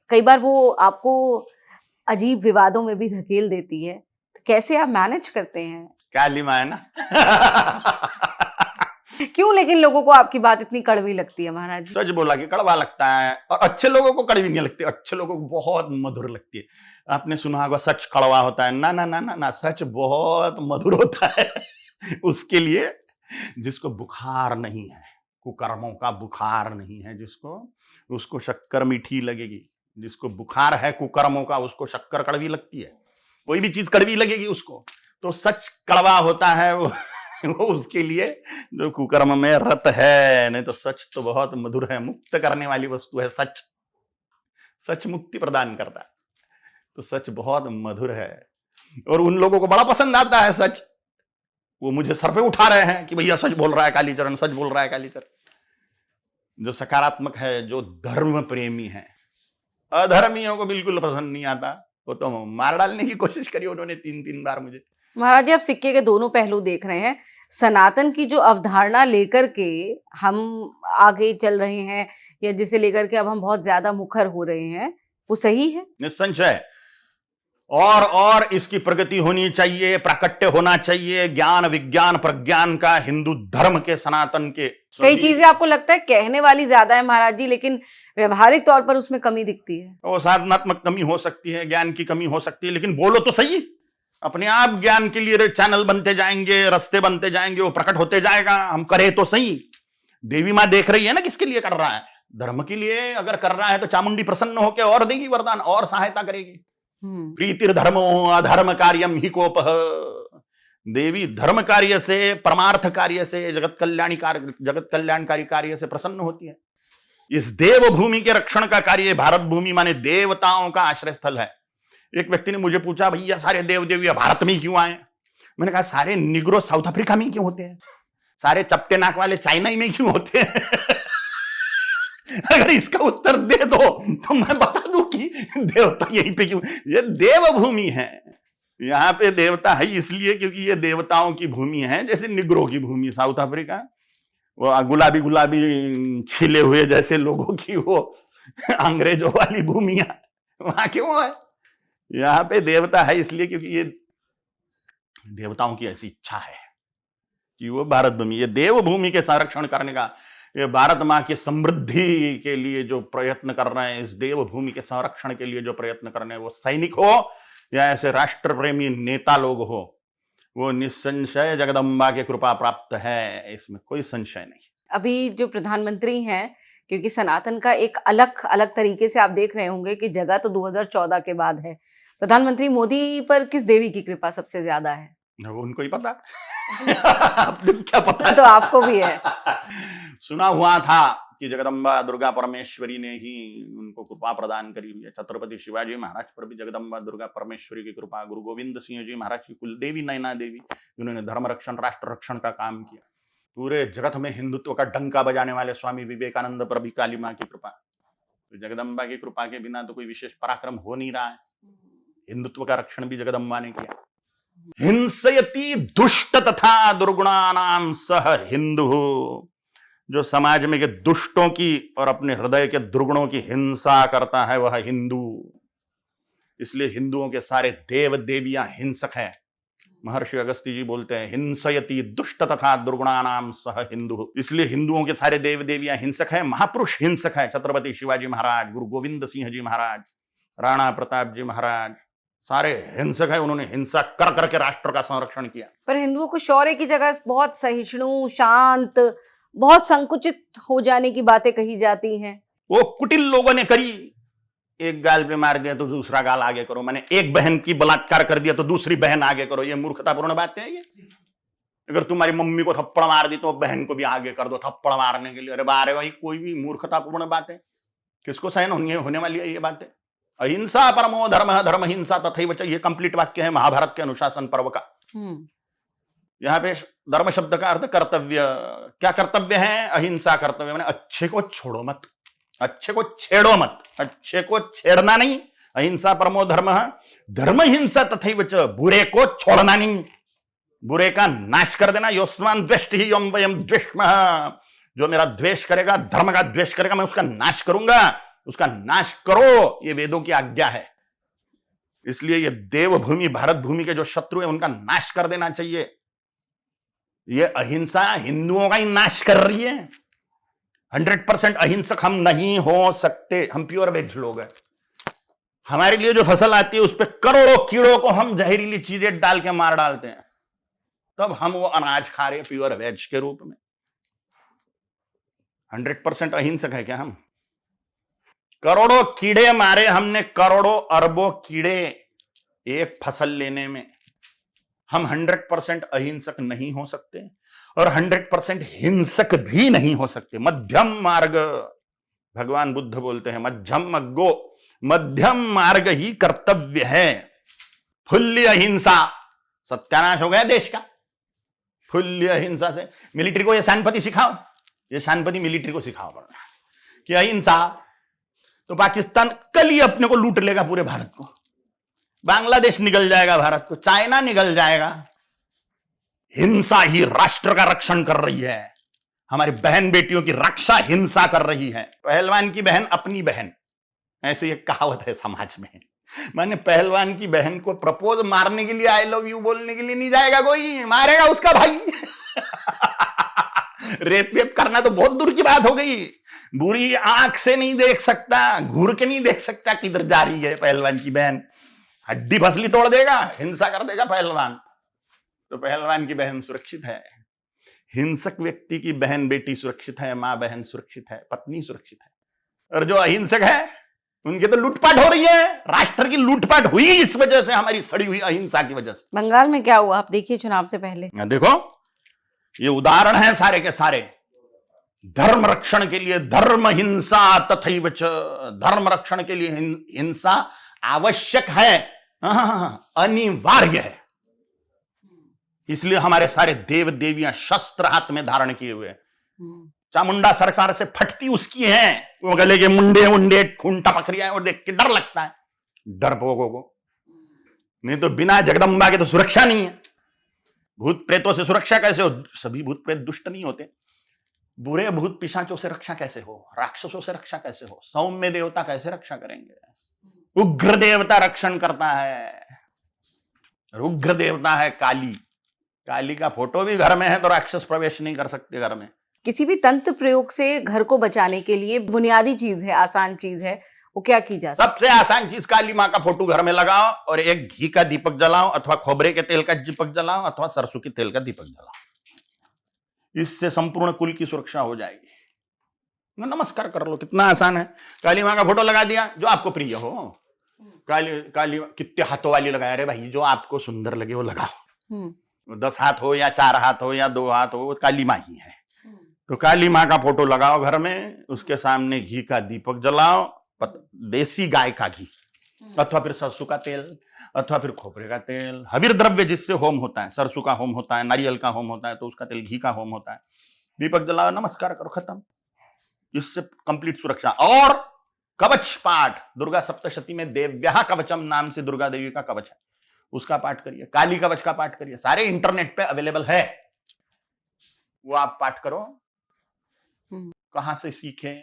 कई बार वो आपको अजीब विवादों में भी धकेल देती है। तो कैसे आप मैनेज करते हैं? काली मां है ना। क्यों लेकिन लोगों को आपकी बात इतनी कड़वी लगती है महाराज जी? सच बोला कि कड़वा लगता है, और अच्छे लोगों को कड़वी नहीं लगती, अच्छे लोगों को बहुत मधुर लगती है। आपने सुना होगा सच कड़वा होता है, ना ना ना ना ना, सच बहुत मधुर होता है। उसके लिए जिसको बुखार नहीं है, कुकर्मों का बुखार नहीं है जिसको, उसको शक्कर मीठी लगेगी। जिसको बुखार है कुकर्मों का, उसको शक्कर कड़वी लगती है। कोई भी चीज कड़वी लगेगी उसको। तो सच कड़वा होता है वो उसके लिए जो कुकर्म में रत है। नहीं तो सच तो बहुत मधुर है, मुक्त करने वाली वस्तु है सच। सच मुक्ति प्रदान करता है, तो सच बहुत मधुर है और उन लोगों को बड़ा पसंद आता है सच। वो मुझे सर पे उठा रहे हैं कि भैया सच बोल रहा है कालीचरण, सच बोल रहा है कालीचरण। जो सकारात्मक है, जो धर्म प्रेमी है, अधर्मियों को बिल्कुल पसंद नहीं आता। वो तो मार डालने की कोशिश करी उन्होंने 3-3 बार मुझे। महाराज जी, आप सिक्के के दोनों पहलू देख रहे हैं। सनातन की जो अवधारणा लेकर के हम आगे चल रहे हैं या जिसे लेकर के अब हम बहुत ज्यादा मुखर हो रहे हैं, वो सही है? निस्संशय। और इसकी प्रगति होनी चाहिए, प्राकट्य होना चाहिए। ज्ञान विज्ञान प्रज्ञान का हिंदू धर्म के, सनातन के। कई चीजें आपको लगता है कहने वाली ज्यादा है महाराज जी, लेकिन व्यवहारिक तौर पर उसमें कमी दिखती है। वो साधनात्मक कमी हो सकती है, ज्ञान की कमी हो सकती है, लेकिन बोलो तो सही। अपने आप ज्ञान के लिए चैनल बनते जाएंगे, रास्ते बनते जाएंगे, वो प्रकट होते जाएगा। हम करे तो सही। देवी माँ देख रही है ना किसके लिए कर रहा है, धर्म के लिए अगर कर रहा है तो चामुंडी प्रसन्न होकर और देगी वरदान, और सहायता करेगी। प्रीतिर धर्मो अधर्म कार्यम ही कोपः। देवी धर्म कार्य से, परमार्थ कार्य से, जगत कल्याणकारी कार्य से प्रसन्न होती है। इस देव भूमि के रक्षण का कार्य, भारत भूमि माने देवताओं का आश्रय स्थल है। एक व्यक्ति ने मुझे पूछा, भैया सारे देव देवी भारत में क्यों आए? मैंने कहा सारे निग्रो साउथ अफ्रीका में क्यों होते हैं, सारे चपटे नाक वाले चाइना में क्यों होते हैं? अगर इसका उत्तर दे दो तो मैं बता दूं कि देवता यहीं पे क्यों। ये देव भूमि है, यहां पे देवता है इसलिए क्योंकि ये देवताओं की भूमि है। जैसे निग्रो की भूमि साउथ अफ्रीका, वो गुलाबी गुलाबी छिले हुए जैसे लोगों की वो अंग्रेजों वाली भूमियां वहां क्यों है? यहां पे देवता है इसलिए क्योंकि ये देवताओं की ऐसी इच्छा है कि वो भारत भूमि, ये देव भूमि के संरक्षण करने का, ये भारत माँ की समृद्धि के लिए जो प्रयत्न कर रहे हैं, इस देव भूमि के संरक्षण के लिए जो प्रयत्न कर रहे हैं, वो सैनिक हो या ऐसे राष्ट्र प्रेमी नेता लोग हो, वो निसंशय जगदम्बा की कृपा प्राप्त है, इसमें कोई संशय नहीं। अभी जो प्रधानमंत्री हैं, क्योंकि सनातन का एक अलग अलग तरीके से आप देख रहे होंगे कि जगह तो 2014 के बाद है, प्रधानमंत्री मोदी पर किस देवी की कृपा सबसे ज्यादा है? वो उनको ही पता। आपको क्या पता? तो आपको भी है। सुना हुआ था कि जगदम्बा दुर्गा परमेश्वरी ने ही उनको कृपा प्रदान करी हुई है। छत्रपति शिवाजी महाराज पर भी जगदम्बा दुर्गा परमेश्वरी की कृपा, गुरु गोविंद सिंह जी महाराज की कुलदेवी नैना देवी, जिन्होंने धर्म रक्षण, राष्ट्र रक्षण का काम किया, पूरे जगत में हिंदुत्व का डंका बजाने वाले स्वामी विवेकानंद पर भी काली माँ की कृपा। तो जगदम्बा की कृपा के बिना तो कोई विशेष पराक्रम हो नहीं रहा है। हिंदुत्व का रक्षण भी जगदम्बा ने किया। हिंसयति दुष्ट तथा दुर्गुणानाम सह हिंदु, जो समाज में के दुष्टों की और अपने हृदय के दुर्गुणों की हिंसा करता है वह हिंदू। इसलिए हिंदुओं के सारे देव देवियां हिंसक हैं। महर्षि अगस्त्य जी बोलते हैं, हिंसयति दुष्ट तथा दुर्गुणानाम सह हिंदु। इसलिए हिंदुओं के सारे देव देवियां हिंसक हैं, महापुरुष हिंसक है। छत्रपति शिवाजी महाराज, गुरु गोविंद सिंह जी महाराज, राणा प्रताप जी महाराज, सारे हिंसक है। उन्होंने हिंसा कर करके राष्ट्र का संरक्षण किया। पर हिंदुओं को शौर्य की जगह बहुत सहिष्णु, शांत, बहुत संकुचित हो जाने की बातें कही जाती हैं। वो कुटिल लोगों ने करी। एक गाल पे मार दिया तो दूसरा गाल आगे करो, मैंने एक बहन की बलात्कार कर दिया तो दूसरी बहन आगे करो। ये मूर्खतापूर्ण बात है। ये अगर तुम्हारी मम्मी को थप्पड़ मार दी तो बहन को भी आगे कर दो थप्पड़ मारने के लिए। अरे बारे भाई, कोई भी मूर्खतापूर्ण बात है? किसको सहन होने वाली है ये बातें? अहिंसा परमो धर्म, धर्म हिंसा तथैव च, ये कंप्लीट वाक्य है महाभारत के अनुशासन पर्व का। यहाँ पे धर्म शब्द का अर्थ कर्तव्य। क्या कर्तव्य है? अहिंसा कर्तव्य, मैंने अच्छे को छोड़ो मत, अच्छे को छेड़ो मत, अच्छे को छेड़ना नहीं। अहिंसा परमो धर्म, धर्म हिंसा तथैव च, बुरे को छोड़ना नहीं, बुरे का नाश कर देना। योस्मान द्वेष्टि योम वयम द्वेष्मः, जो मेरा द्वेष करेगा, धर्म का द्वेष करेगा, मैं उसका नाश करूंगा। उसका नाश करो, ये वेदों की आज्ञा है। इसलिए ये देवभूमि, भारत भूमि के जो शत्रु है उनका नाश कर देना चाहिए। ये अहिंसा हिंदुओं का ही नाश कर रही है। 100% अहिंसक हम नहीं हो सकते। हम प्योर वेज लोग हैं। हमारे लिए जो फसल आती है उस पर करोड़ों कीड़ों को हम जहरीली चीजें डाल के मार डालते हैं, तब हम वो अनाज खा रहे हैं प्योर वेज के रूप में। 100% अहिंसक है क्या हम? करोड़ों कीड़े मारे हमने, करोड़ों अरबों कीड़े एक फसल लेने में। हम 100% अहिंसक नहीं हो सकते और 100% हिंसक भी नहीं हो सकते। मध्यम मार्ग, भगवान बुद्ध बोलते हैं, मध्यम अग्गो, मध्यम मार्ग ही कर्तव्य है। फुल्ली अहिंसा, सत्यानाश हो गया देश का। फुल्ली अहिंसा से मिलिट्री को ये सैनपति सिखाओ, ये सैनपति मिलिट्री को सिखाओ पड़ना कि अहिंसा, तो पाकिस्तान कल ही अपने को लूट लेगा पूरे भारत को। बांग्लादेश निकल जाएगा भारत को, चाइना निकल जाएगा। हिंसा ही राष्ट्र का रक्षण कर रही है। हमारी बहन बेटियों की रक्षा हिंसा कर रही है। पहलवान की बहन अपनी बहन, ऐसे एक कहावत है समाज में। माने पहलवान की बहन को प्रपोज मारने के लिए, आई लव यू बोलने के लिए नहीं जाएगा कोई, मारेगा उसका भाई। रेप वेप करना तो बहुत दूर की बात हो गई। बुरी आंख से नहीं देख सकता, घूर के नहीं देख सकता किधर जा रही है पहलवान की बहन। हड्डी फसली तोड़ देगा, हिंसा कर देगा पहलवान, तो पहलवान की बहन सुरक्षित है। हिंसक व्यक्ति की बहन बेटी सुरक्षित है, मां बहन सुरक्षित है, पत्नी सुरक्षित है। और जो अहिंसक है उनकी तो लूटपाट हो रही है। राष्ट्र की लूटपाट हुई इस वजह से, हमारी सड़ी हुई अहिंसा की वजह से। बंगाल में क्या हुआ आप देखिए चुनाव से पहले। देखो ये उदाहरण है सारे के सारे। धर्म रक्षण के लिए धर्म हिंसा तथैव च, धर्म रक्षण के लिए हिंसा आवश्यक है, अनिवार्य है। इसलिए हमारे सारे देव देवियां शस्त्र हाथ में धारण किए हुए हैं। चामुंडा सरकार से फटती उसकी है, वो गले के मुंडे उंडे खून टपक रही है और देख के डर लगता है डरपोकों को। नहीं तो बिना जगदम्बा के तो सुरक्षा नहीं है। भूत प्रेतों से सुरक्षा कैसे हो? सभी भूत प्रेत दुष्ट नहीं होते। बुरे भूत पिशाचों से रक्षा कैसे हो? राक्षसों से रक्षा कैसे हो? सौम्य देवता कैसे रक्षा करेंगे? उग्र देवता रक्षण करता है। उग्र देवता है काली। काली का फोटो भी घर में है तो राक्षस प्रवेश नहीं कर सकते घर में। किसी भी तंत्र प्रयोग से घर को बचाने के लिए बुनियादी चीज है, आसान चीज है, वो क्या की जा सकती है? सबसे आसान चीज, काली माँ का फोटो घर में लगाओ और एक घी का दीपक जलाओ, अथवा खोबरे के तेल का दीपक जलाओ, अथवा सरसों के तेल का दीपक जलाओ। इससे संपूर्ण कुल की सुरक्षा हो जाएगी। नमस्कार कर लो, कितना आसान है। काली माँ का फोटो लगा दिया, जो आपको प्रिय हो। काली कितने हाथों वाली लगाया रे भाई, जो आपको सुंदर लगे वो लगाओ। 10 हाथ हो या 4 हाथ हो या 2 हाथ हो, काली माँ ही है। तो काली माँ का फोटो लगाओ घर में, उसके सामने घी का दीपक जलाओ, देसी गाय का घी, अथवा फिर सरसों का तेल, अथवा फिर खोपरे का तेल। हविर द्रव्य जिससे होम होता है, सरसों का होम होता है, नारियल का होम होता है, तो उसका तेल, घी का होम होता है। दीपक जलाओ, नमस्कार करो, खत्म। इससे कंप्लीट सुरक्षा। और कवच पाठ, दुर्गा सप्तशती में देव्या कवचम नाम से दुर्गा देवी का कवच है, उसका पाठ करिए। काली कवच का पाठ करिए, सारे इंटरनेट पे अवेलेबल है, वो आप पाठ करो। कहां से सीखे?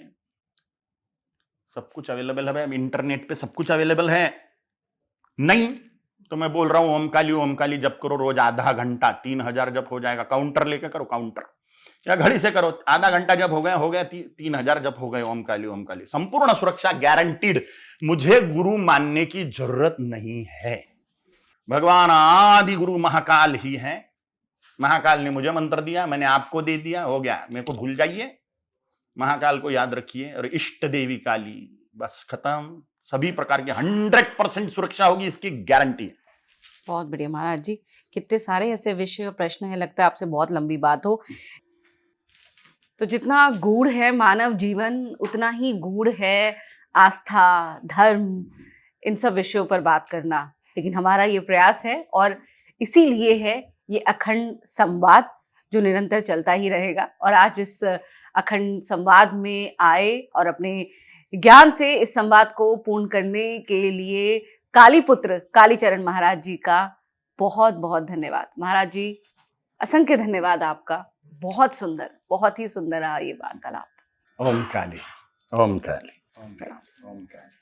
सब कुछ अवेलेबल है इंटरनेट पे, सब कुछ अवेलेबल है। नहीं तो मैं बोल रहा हूं ओम काली जप करो रोज आधा घंटा, 3000 जप हो जाएगा। काउंटर लेके करो, काउंटर या घड़ी से करो, आधा घंटा जब हो गया 3000 जप हो गए। ओम काली, संपूर्ण सुरक्षा गारंटीड। मुझे गुरु मानने की जरूरत नहीं है। भगवान आदि गुरु महाकाल ही है। महाकाल ने मुझे मंत्र दिया, मैंने आपको दे दिया, हो गया। मेरे को भूल जाइए, महाकाल को याद रखिए और इष्ट देवी काली, बस खत्म। सभी प्रकार की 100% सुरक्षा होगी, इसकी गारंटी है। बहुत बढ़िया महाराज जी, कितने सारे ऐसे विषय और प्रश्न है, लगता है आपसे बहुत लंबी बात हो। तो जितना गूढ़ है मानव जीवन, उतना ही गूढ़ है आस्था, धर्म, इन सब विषयों पर बात करना। लेकिन हमारा ये प्रयास है और इसीलिए है ये अखंड संवाद, जो निरंतर चलता ही रहेगा। और आज इस अखंड संवाद में आए और अपने ज्ञान से इस संवाद को पूर्ण करने के लिए कालीपुत्र कालीचरण महाराज जी का बहुत बहुत धन्यवाद। महाराज जी असंख्य धन्यवाद आपका। बहुत सुंदर, बहुत ही सुंदर रहा ये वार्तालाप। ओम काली, ओम काली, ओम काली, ओम काली।